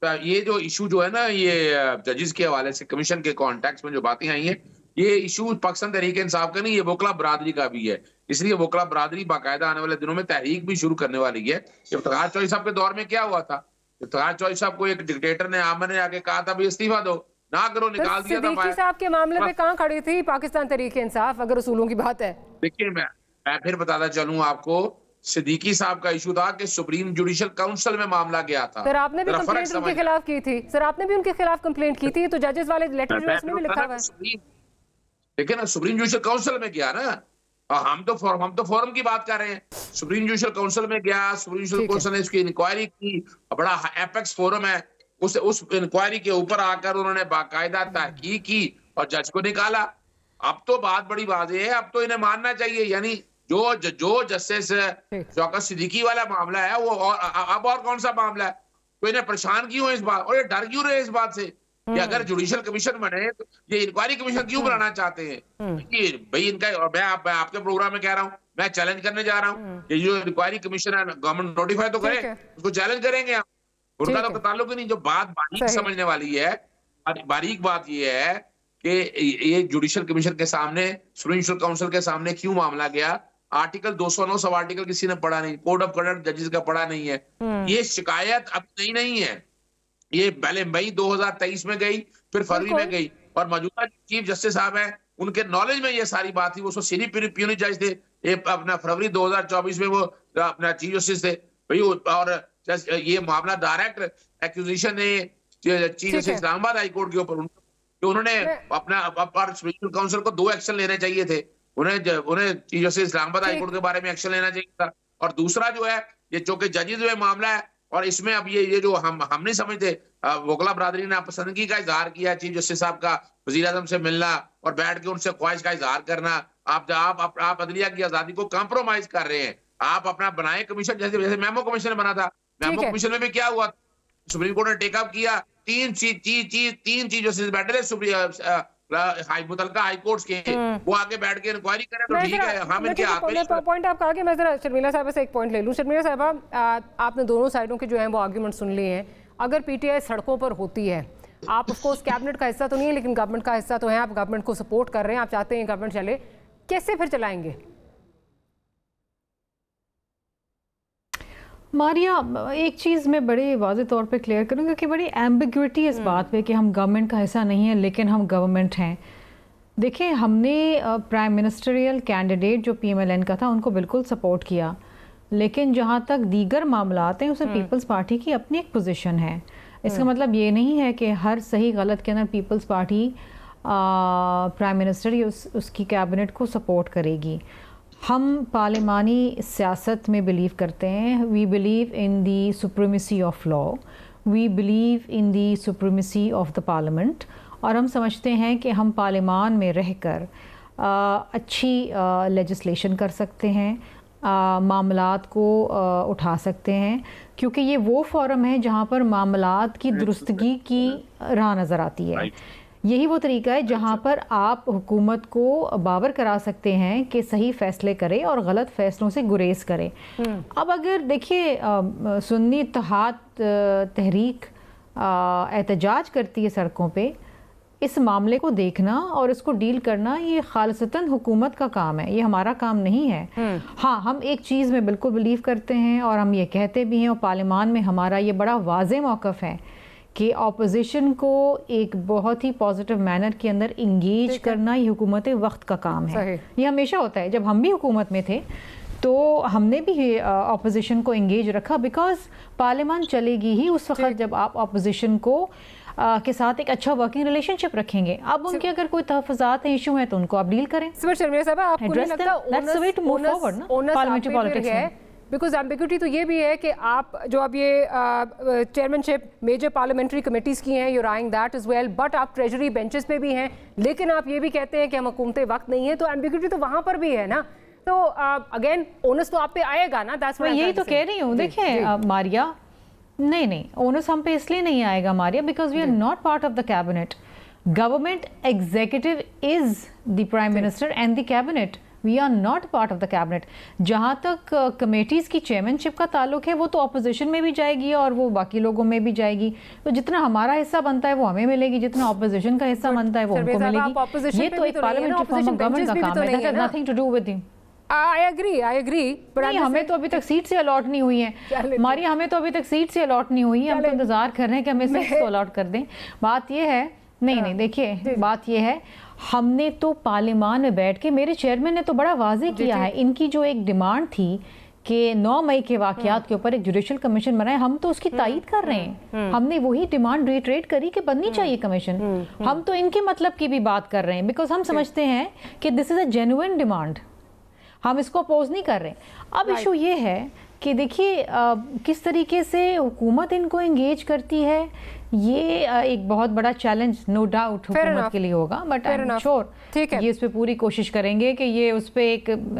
ये जो इशू जो है ना, ये जजेस के हवाले से कमीशन के कॉन्टेक्स्ट में जो बातें आई हैं, ये इशू पाकिस्तान तहरीक इंसाफ का नहीं, ये वकला बरादरी का भी है। इसलिए वकला बरादरी बाकायदा आने वाले दिनों में तहरीक भी शुरू करने वाली है। इफ्तिखार चौधरी साहब के दौर में क्या हुआ था, इफ्तिखार चौधरी साहब को एक डिक्टेटर ने आमने आके कहा था भाई इस्तीफा दो, ना करो, निकाल दिया था। सिद्दीकी साहब के मामले में कहां खड़ी थी पाकिस्तान तहरीक इंसाफ, अगर उसूलों की बात है? देखिए, मैं फिर बताता चलूं आपको, सिद्दीकी साहब का इशू था कि सुप्रीम जुडिशियल काउंसिल में मामला गया था। सर आपने भी कंप्लेंट उनके खिलाफ की थी, सर आपने भी उनके खिलाफ कंप्लेंट की थी, तो जजेस वाले लेटर जो उसमें भी लिखा हुआ है। लेकिन ना सुप्रीम जुडिशियल काउंसिल में गया ना, हम तो फोरम की बात कर रहे हैं। सुप्रीम जुडिशियल काउंसिल में गया, सुप्रीम जुडिशियल काउंसिल ने इसकी इंक्वायरी की, बड़ा एपेक्स फोरम है, उस इंक्वायरी के ऊपर आकर उन्होंने बाकायदा तहकीक की और जज को निकाला। अब तो बात बड़ी वाज़ेह है, अब तो इन्हें मानना चाहिए, यानी जो जस्टिस शौकत सिद्दीकी वाला मामला है वो अब और कौन सा मामला है, तो इन्हें परेशान क्यों है इस बात, और ये डर क्यों रहे इस बात से कि अगर जुडिशियल कमीशन बने तो ये इंक्वायरी कमीशन क्यों बनाना चाहते हैं? भाई इनका, और मैं आपके प्रोग्राम में कह रहा हूँ, मैं चैलेंज करने जा रहा हूँ कि जो इंक्वायरी कमीशन है गवर्नमेंट नोटिफाई तो करे, उसको चैलेंज करेंगे हम, उनका तो ताल्लुक ही नहीं। जो बात बारीक समझने वाली है, बारीक बात ये है कि ये जुडिशियल कमीशन के सामने, सुप्रीम जुडिशियल काउंसिल के सामने क्यों मामला गया। आर्टिकल 209 सब आर्टिकल किसी ने पढ़ा नहीं, कोड ऑफ कंडक्ट जजेस का पढ़ा नहीं है। ये शिकायत अब नहीं है, ये पहले मई 2023 में गई, फिर फरवरी में गई, और मौजूदा चीफ जस्टिस साहब हैं उनके नॉलेज में ये सारी बात थी। वो सीनियर प्यूनिश जज थे, ये अपना फरवरी 2024 में वो अपना चीफ जस्टिस थे भाई, और ये मामला डायरेक्ट एक्यूजिशन है chief justice Islamabad high court के ऊपर। उन्होंने अपना स्पेशल काउंसिल को 2 एक्शन लेने चाहिए थे, उन्हें chief justice Islamabad high court के बारे में एक्शन लेना चाहिए था। और दूसरा जो है ये चूंकि जजेस में मामला है, और इसमें अब ये जो हम नहीं समझते, वकला बरादरी ने पसंदगी का इजहार किया चीफ जस्टिस साहब का वजीर आजम से मिलना और बैठ के उनसे ख्वाहिश का इजहार करना। आप अदलिया की आजादी को कॉम्प्रोमाइज कर रहे हैं। आप अपना बनाए कमीशन, जैसे मेमो कमीशन बना था, मेमो कमीशन में भी क्या हुआ, सुप्रीम कोर्ट ने टेकअप किया, 3 चीफ जस्टिस बैठे थे मुतलका हाई कोर्ट के, वो आगे बैठ के इंक्वायरी करें तो ठीक है। हम इनके पॉइंट आप कहा कि मैं जरा शर्मिला साहब से एक पॉइंट ले लूं। शर्मिला साहब, आपने दोनों साइडों के जो है वो आर्ग्यूमेंट सुन लिए हैं। अगर PTI सड़कों पर होती है, आप उसको उस कैबिनेट का हिस्सा तो नहीं है लेकिन गवर्नमेंट का हिस्सा तो है, आप गवर्नमेंट को सपोर्ट कर रहे हैं, आप चाहते हैं गवर्नमेंट चले, कैसे फिर चलाएंगे? मारिया, एक चीज़ मैं बड़े वाज़े तौर पे क्लियर करूँगी कि बड़ी एम्बिग्विटी इस बात पे कि हम गवर्नमेंट का हिस्सा नहीं है लेकिन हम गवर्नमेंट हैं। देखिए, हमने प्राइम मिनिस्टरियल कैंडिडेट जो PMLN का था उनको बिल्कुल सपोर्ट किया, लेकिन जहाँ तक दीगर मामला आते हैं उसमें पीपल्स पार्टी की अपनी एक पोजीशन है। इसका मतलब ये नहीं है कि हर सही गलत के अंदर पीपल्स पार्टी प्राइम मिनिस्टर या उसकी कैबिनेट को सपोर्ट करेगी। हम पार्लिमानी सियासत में बिलीव करते हैं। We believe in the supremacy of law, we believe in the supremacy of the parliament, और हम समझते हैं कि हम पार्लिमान में रहकर अच्छी लेजिस्लेशन कर सकते हैं, मामलात को उठा सकते हैं, क्योंकि ये वो फोरम है जहाँ पर मामलात की दुरुस्तगी की राह नज़र आती है। यही वो तरीका है जहाँ पर आप हुकूमत को बावर करा सकते हैं कि सही फ़ैसले करे और गलत फ़ैसलों से गुरेज करे। अब अगर देखिए सुन्नी इत्तेहाद तहरीक एहतजाज करती है सड़कों पे, इस मामले को देखना और इसको डील करना ये खालिसतन हुकूमत का काम है, ये हमारा काम नहीं है। हाँ, हम एक चीज़ में बिल्कुल बिलीव करते हैं और हम ये कहते भी हैं, और पार्लियामान में हमारा ये बड़ा वाज़े मौक़िफ़ है कि ऑपोजिशन को एक बहुत ही पॉजिटिव मैनर के अंदर इंगेज करना ये हुकूमत वक्त का काम है। ये हमेशा होता है। जब हम भी हुकूमत में थे तो हमने भी ऑपोजिशन को इंगेज रखा, बिकॉज पार्लियामान चलेगी ही उस वक्त जब आप ऑपोजिशन को के साथ एक अच्छा वर्किंग रिलेशनशिप रखेंगे। अब उनके अगर कोई तहफ़्फ़ुज़ात हैं, इशू हैं, तो उनको आप डील करें। बिकॉज एम्बिग्यूटी तो ये भी है कि आप जो अब ये चेयरमैनशिप मेजर पार्लियामेंट्री कमेटीज़ की हैं, you're eyeing that is well, but आप ट्रेजरी बेंचेस पे भी हैं, लेकिन आप ये भी कहते हैं कि हम हुकूमत वक्त नहीं है, तो एम्बिग्यूटी तो वहाँ पर भी है ना। तो अगेन ओनस तो आप पे आएगा ना। दैट्स मैं यही तो कह रही हूँ। देखिए मारिया, नहीं ओनस हम पे इसलिए नहीं आएगा मारिया, because we are not part of the cabinet. Government executive is the prime minister and the cabinet, we are not part of the cabinet. जहाँ तक कमेटीज़ की चेयरमैनशिप का ताल्लुक है, वो तो अपोजिशन में भी जाएगी और वो बाकी लोगों में भी जाएगी। तो जितना हमारा हिस्सा बनता है वो हमें मिलेगी, जितना अपोजिशन का हिस्सा बनता है वो हमको मिलेगी। ये तो एक पार्लियामेंट्री फॉर्म ऑफ गवर्नमेंट का काम है, that has nothing to do with him. I agree, but हमें तो अभी तक सीट से अलॉट नहीं हुई है मारिया, हमें तो अभी तक सीट से अलॉट नहीं हुई है। हम तो इंतजार कर रहे हैं कि हमें सीट तो अलॉट कर दें। बात ये है, नहीं देखिए बात ये है, हमने तो पार्लियामान में बैठ के, मेरे चेयरमैन ने तो बड़ा वाज़ेह किया है, इनकी जो एक डिमांड थी कि 9 मई के वाक़यात के ऊपर एक जुडिशल कमीशन बनाए, हम तो उसकी तायीद कर रहे हैं। हमने वही डिमांड रिट्रेट करी कि बननी चाहिए कमीशन। हम तो इनके मतलब की भी बात कर रहे हैं, बिकॉज हम समझते हैं कि this is a genuine demand, हम इसको अपोज नहीं कर रहे। अब इशू ये है कि देखिए किस तरीके से हुकूमत इनको एंगेज करती है, ये एक बहुत बड़ा चैलेंज नो डाउट हुकूमत के लिए होगा, बट आई एम श्योर ये इस पे पूरी कोशिश करेंगे कि ये उस पर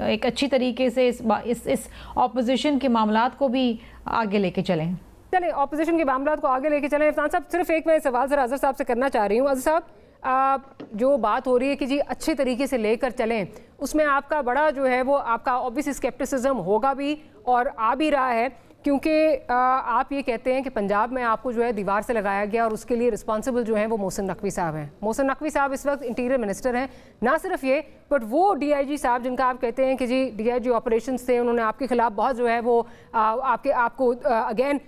एक अच्छी तरीके से इस ऑपोजिशन के मामलात को भी आगे लेके चलें। चलें, ऑपोजिशन के मामलात को आगे लेके चलें। इरफान साहब, सिर्फ एक मैं सवाल सर अजहर साहब से करना चाह रही हूँ। अजहर साहब, जो बात हो रही है कि जी अच्छे तरीके से लेकर चलें, उसमें आपका बड़ा जो है वो आपका ऑब्वियसली स्केप्टिसिज्म होगा भी और आ भी रहा है, क्योंकि आप ये कहते हैं कि पंजाब में आपको जो है दीवार से लगाया गया और उसके लिए रिस्पॉन्सिबल जो हैं वो मोहसिन नकवी साहब हैं। मोहसिन नकवी साहब इस वक्त इंटीरियर मिनिस्टर हैं। ना सिर्फ ये, बट वो DIG साहब जिनका आप कहते हैं कि जी DIG ऑपरेशंस थे, उन्होंने आपके खिलाफ बहुत जो है वो आपको अगेन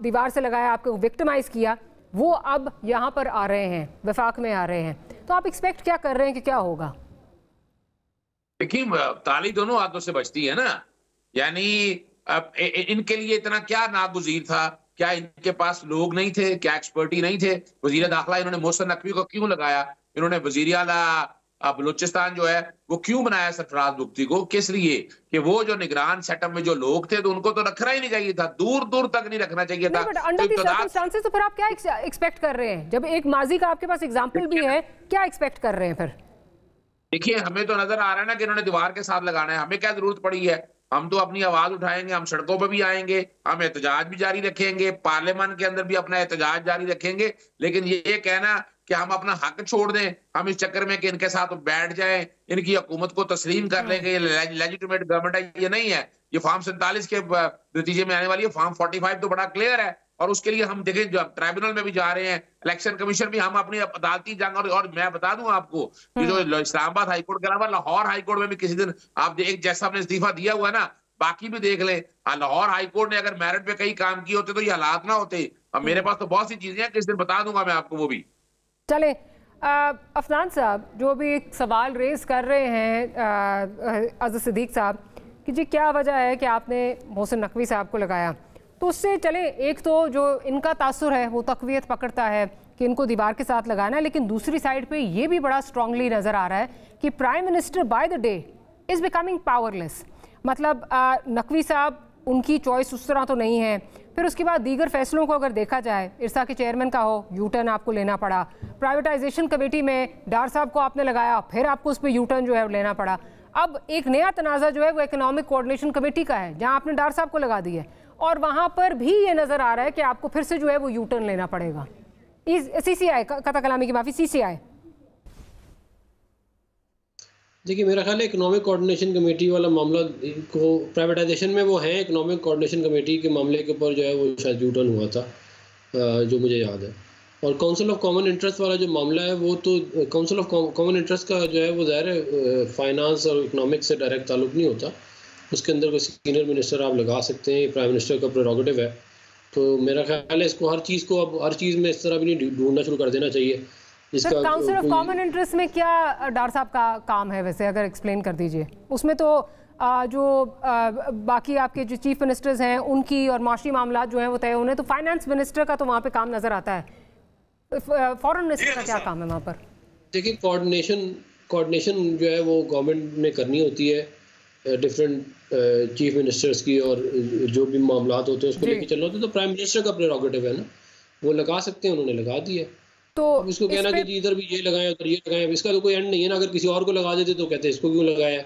दीवार से लगाया, आपको विक्टिमाइज किया, वो अब यहाँ पर आ रहे हैं, वफाक में आ रहे हैं। तो आप एक्सपेक्ट क्या कर रहे हैं कि क्या होगा? देखिए, ताली दोनों हाथों से बचती है ना, यानी अब इनके लिए इतना क्या नागुज़ीर था? क्या इनके पास लोग नहीं थे? क्या एक्सपर्टी नहीं थे? वजीर दाखिला इन्होंने मोहसिन नकवी को क्यों लगाया? इन्होंने वजीर आला बलूचिस्तान जो है वो क्यों बनाया सरफराज बुख्ती को? किस लिए? कि वो जो निगरान सेटअप में जो लोग थे तो उनको तो रखना ही नहीं चाहिए था, दूर दूर तक नहीं रखना चाहिए था। तो फिर आप क्या एक्सपेक्ट कर रहे हैं? जब एक माजी का आपके पास एग्जाम्पल भी है, क्या एक्सपेक्ट कर रहे हैं फिर? देखिए, हमें तो नजर आ रहा है ना कि इन्होंने दीवार के साथ लगाना है। हमें क्या जरूरत पड़ी है? हम तो अपनी आवाज उठाएंगे, हम सड़कों पर भी आएंगे, हम एहतजाज भी जारी रखेंगे, पार्लियामेंट के अंदर भी अपना एहतजाज जारी रखेंगे। लेकिन ये कहना कि हम अपना हक छोड़ दें, हम इस चक्कर में कि इनके साथ बैठ जाएं, इनकी हुकूमत को तस्लीम कर लेंगे, लेजिटिमेट गवर्नमेंट है, ये नहीं है। ये फॉर्म 47 के नतीजे में आने वाली है। फॉर्म 45 तो बड़ा क्लियर है, और उसके लिए हम देखें जो ट्राइब्यूनल में भी जा रहे हैं, इलेक्शन कमीशन भी, हम अपनी अदालती जंग, और मैं बता दूं आपको कि जो इस्लामाबाद हाईकोर्ट के अलावा लाहौर हाईकोर्ट में भी किसी दिन आप एक जैसा आपने इस्तीफा दिया हुआ है ना, बाकी भी देख लें। लाहौर हाईकोर्ट ने अगर मेरिट पे कई काम किए होते तो ये हालात ना होते। अब मेरे पास तो बहुत सी चीजें हैं, किस दिन बता दूंगा मैं आपको वो भी। चले, अफनान साहब जो भी एक सवाल रेज कर रहे हैं अज़र सिद्दीक साहब कि जी क्या वजह है कि आपने मोहसिन नकवी साहब को लगाया, तो उससे चले, एक तो जो इनका तासुर है वो तक़वियत पकड़ता है कि इनको दीवार के साथ लगाना है, लेकिन दूसरी साइड पे ये भी बड़ा स्ट्रांगली नज़र आ रहा है कि prime minister by the day is becoming powerless. मतलब नकवी साहब उनकी चॉइस उस तरह तो नहीं है। फिर उसके बाद दीगर फैसलों को अगर देखा जाए, इरसा के चेयरमैन का हो, यू टर्न आपको लेना पड़ा। प्राइवेटाइजेशन कमेटी में डार साहब को आपने लगाया, फिर आपको उस पर यू टर्न जो है लेना पड़ा। अब एक नया तनाज़ा जो है वो इकोनॉमिक कोऑर्डिनेशन कमेटी का है, जहां आपने डार साहब को लगा दी है, और वहां पर भी ये नज़र आ रहा है कि आपको फिर से जो है वो यू टर्न लेना पड़ेगा। CCI कता कलामी की माफ़ी, CCI। देखिए, मेरा ख्याल है इकोनॉमिक कोऑर्डिनेशन कमेटी वाला मामला को प्राइवेटाइजेशन में वो है, इकोनॉमिक कोऑर्डिनेशन कमेटी के मामले के ऊपर जो है वो शायद यू टर्न हुआ था, जो मुझे याद है। और काउंसिल ऑफ कॉमन इंटरेस्ट वाला जो मामला है वो तो काउंसिल ऑफ कॉमन इंटरेस्ट का जो है वो ज़ाहिर है फाइनेंस और इकोनॉमिक्स से डायरेक्ट ताल्लुक नहीं होता। उसके अंदर कोई सीनियर मिनिस्टर आप लगा सकते हैं, प्राइम मिनिस्टर का प्रेरोगेटिव है। तो मेरा ख्याल है इसको हर चीज़ को अब हर चीज़ में इस तरह भी नहीं ढूंढना शुरू कर देना चाहिए। Sir, council of common interest में क्या डार साहब का काम है वैसे, अगर एक्सप्लेन कर दीजिए। उसमें तो जो बाकी आपके जो चीफ मिनिस्टर्स हैं उनकी और माशी मामला जो हैं वो तय होने, तो फाइनेंस मिनिस्टर का तो वहाँ पे काम नज़र आता है। फॉरेन मिनिस्टर का क्या काम है वहाँ पर? देखिए, कोऑर्डिनेशन जो है वो गवर्नमेंट ने करनी होती है डिफरेंट चीफ मिनिस्टर्स की, और जो भी मामला होते हैं उसको लेके चलना होता है। तो प्राइम मिनिस्टर का प्रेरोगेटिव है ना, वो लगा सकते हैं, उन्होंने लगा दिया। तो अब इसको कहना कि जी इधर भी ये लगाए उधर ये लगाए, इसका तो कोई एंड नहीं है ना। अगर किसी और को लगा देते तो कहते इसको क्यों लगाया,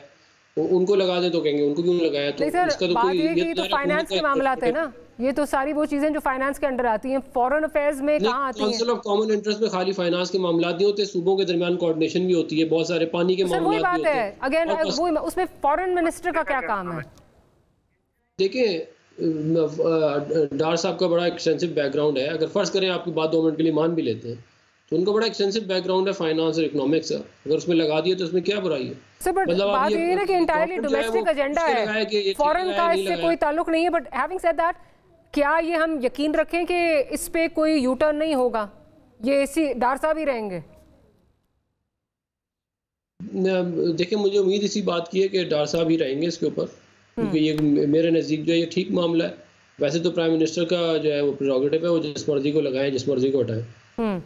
उनको लगा दे तो कहेंगे उनको क्यों लगाया। तो इसका तो कोई, ये तो फाइनेंस के मामला है ना, ये तो सारी वो चीजें जो फाइनेंस के अंडर आती हैं। फॉरेन अफेयर्स में कहाँ आती हैं? काउंसिल ऑफ कॉमन इंटरेस्ट में खाली फाइनेंस के मामला नहीं होते, सूबों के दरमियान कोऑर्डिनेशन भी होती है, बहुत सारे पानी के मामला भी होते हैं। अगेन वो उसमें फॉरेन मिनिस्टर का क्या काम है? देखिए, डार साहब का बड़ा एक्सटेंसिव बैकग्राउंड है। अगर फर्ज करें आपकी बात 2 मिनट के लिए मान भी लेते हैं, तो उनका बड़ा एक्सटेंसिव बैकग्राउंड है फाइनेंस और इकोनॉमिक्स का। अगर उसमें लगा दिए तो उसमें क्या बुराई है? मतलब बात ये है ना कि इंटायरली डोमेस्टिक एजेंडा है, फॉरेन का इससे कोई ताल्लुक नहीं है। बट हैविंग सेड दैट, क्या ये हम यकीन रखें कि इस पे कोई यू टर्न नहीं होगा, ये इसी डार साहब ही रहेंगे? देखिए, मुझे उम्मीद इसी बात की है कि डार साहब ही रहेंगे इसके ऊपर, क्योंकि ये मेरे नज़दीक जो है ये ठीक मामला है। वैसे तो प्राइम मिनिस्टर का जो है वो प्रेरोगेटिव है, वो जिस मर्जी को लगाएं, जिस मर्जी को हटाएं।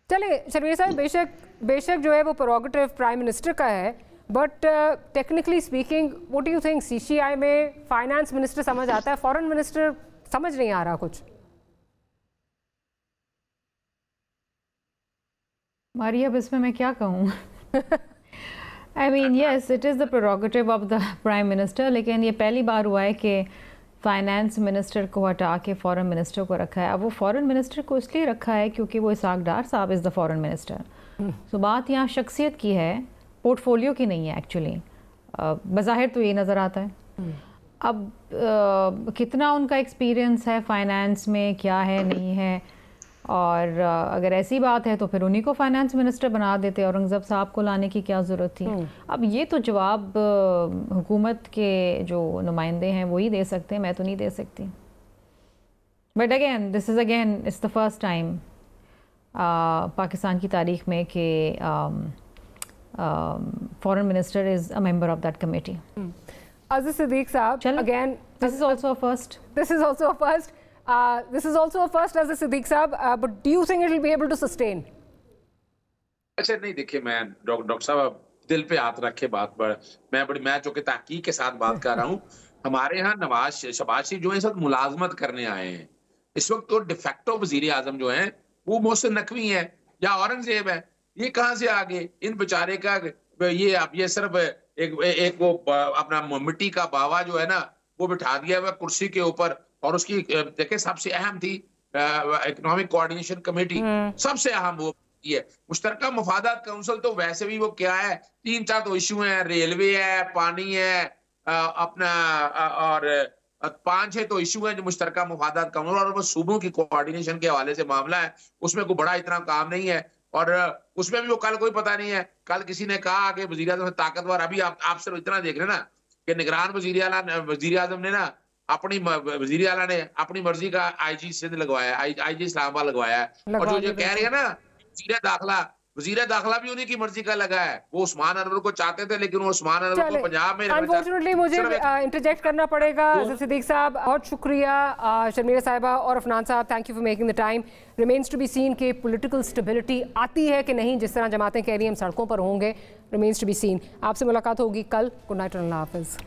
चले शर्मीर साहब, बेशक जो है वो प्रेरोगेटिव प्राइम मिनिस्टर का है, but technically speaking what do you think, CCI में फाइनेंस मिनिस्टर समझ आता है, फॉरेन मिनिस्टर समझ नहीं आ रहा कुछ? मारिया, अब इसमें मैं क्या कहूँ? I mean yes, it is the prerogative of the prime minister, लेकिन ये पहली बार हुआ है कि फाइनेंस मिनिस्टर को हटा के फॉरेन मिनिस्टर को रखा है। अब वो फॉरेन मिनिस्टर को इसलिए रखा है क्योंकि वो इसाक डार साहब इज़ द फॉरेन मिनिस्टर। तो बात यहाँ शख्सियत की है, पोर्टफोलियो की नहीं है एक्चुअली। बज़ाहिर तो ये नज़र आता है। अब कितना उनका एक्सपीरियंस है फाइनेंस में, क्या है नहीं है, और अगर ऐसी बात है तो फिर उन्हीं को फाइनेंस मिनिस्टर बना देते, औरंगज़ेब साहब को लाने की क्या ज़रूरत थी? अब ये तो जवाब हुकूमत के जो नुमाइंदे हैं वही दे सकते हैं, मैं तो नहीं दे सकती। But again this is again it's the first time Pakistan की तारीख में कि foreign minister is a member of that committee. Aziz Siddique साहब, again this is also a first. This is also a first as a Siddiq साहब, but do you think it will be able to sustain? अच्छा, नहीं, देखिए, मैं डॉक्टर साहब दिल पे हाथ रखे बात पर मैं जो कि तहकीक के साथ बात कर रहा हूँ। हमारे यहाँ शहबाज शरीफ जो है सब मुलाजमत करने आए हैं इस वक्त। तो डिफेक्टो वजीर आजम जो है वो मोहसिन नकवी है या औरंगजेब है, ये कहाँ से आ गए? इन बेचारे का ये सिर्फ एक वो अपना मिट्टी का बावा जो है ना वो बिठा दिया हुआ कुर्सी के ऊपर, और उसकी देखिए सबसे अहम थी इकोनॉमिक कोऑर्डिनेशन कमेटी, सबसे अहम वो ये मुश्तरका मुफादात काउंसिल। तो वैसे भी वो क्या है, 3-4 तो इशू हैं, रेलवे है, पानी है, अपना और 5-6 तो इशू हैं जो मुश्तरका मुफादात काउंसिल, और वो सूबों की कोऑर्डिनेशन के हवाले से मामला है। उसमें कोई बड़ा इतना काम नहीं है, और उसमें भी वो कल कोई पता नहीं है। कल किसी ने कहा कि वजीर आजम ताकतवर, अभी आप सिर्फ इतना देख रहे ना कि निगरान वजीर आजम ने ना वजीर आला ने अपनी मर्जी का IG सिंध लगवाया, IG इस्लामाबाद लगवाया है। और जो कह रहे हैं ना वजीर दाखिला वजीर दाखिला भी उन्हीं की मर्जी का लगा है। वो उस्मान अनवर को चाहते थे, लेकिन वो उस्मान अनवर को पंजाब में अनफॉर्चुनेटली मुझे इंटरजेक्ट करना पड़ेगा। सिद्दीक साहब बहुत शुक्रिया, शर्मीला साहिबा और अफनान साहब, thank you for making the time. Remains to be seen के पॉलिटिकल स्टेबिलिटी आती है कि नहीं, जिस तरह जमातें कह रही हैं हम सड़कों पर होंगे, रिमेन्स टू बी सीन। आपसे मुलाकात होगी कल। गुड नाइट और अल्लाह हाफिज़।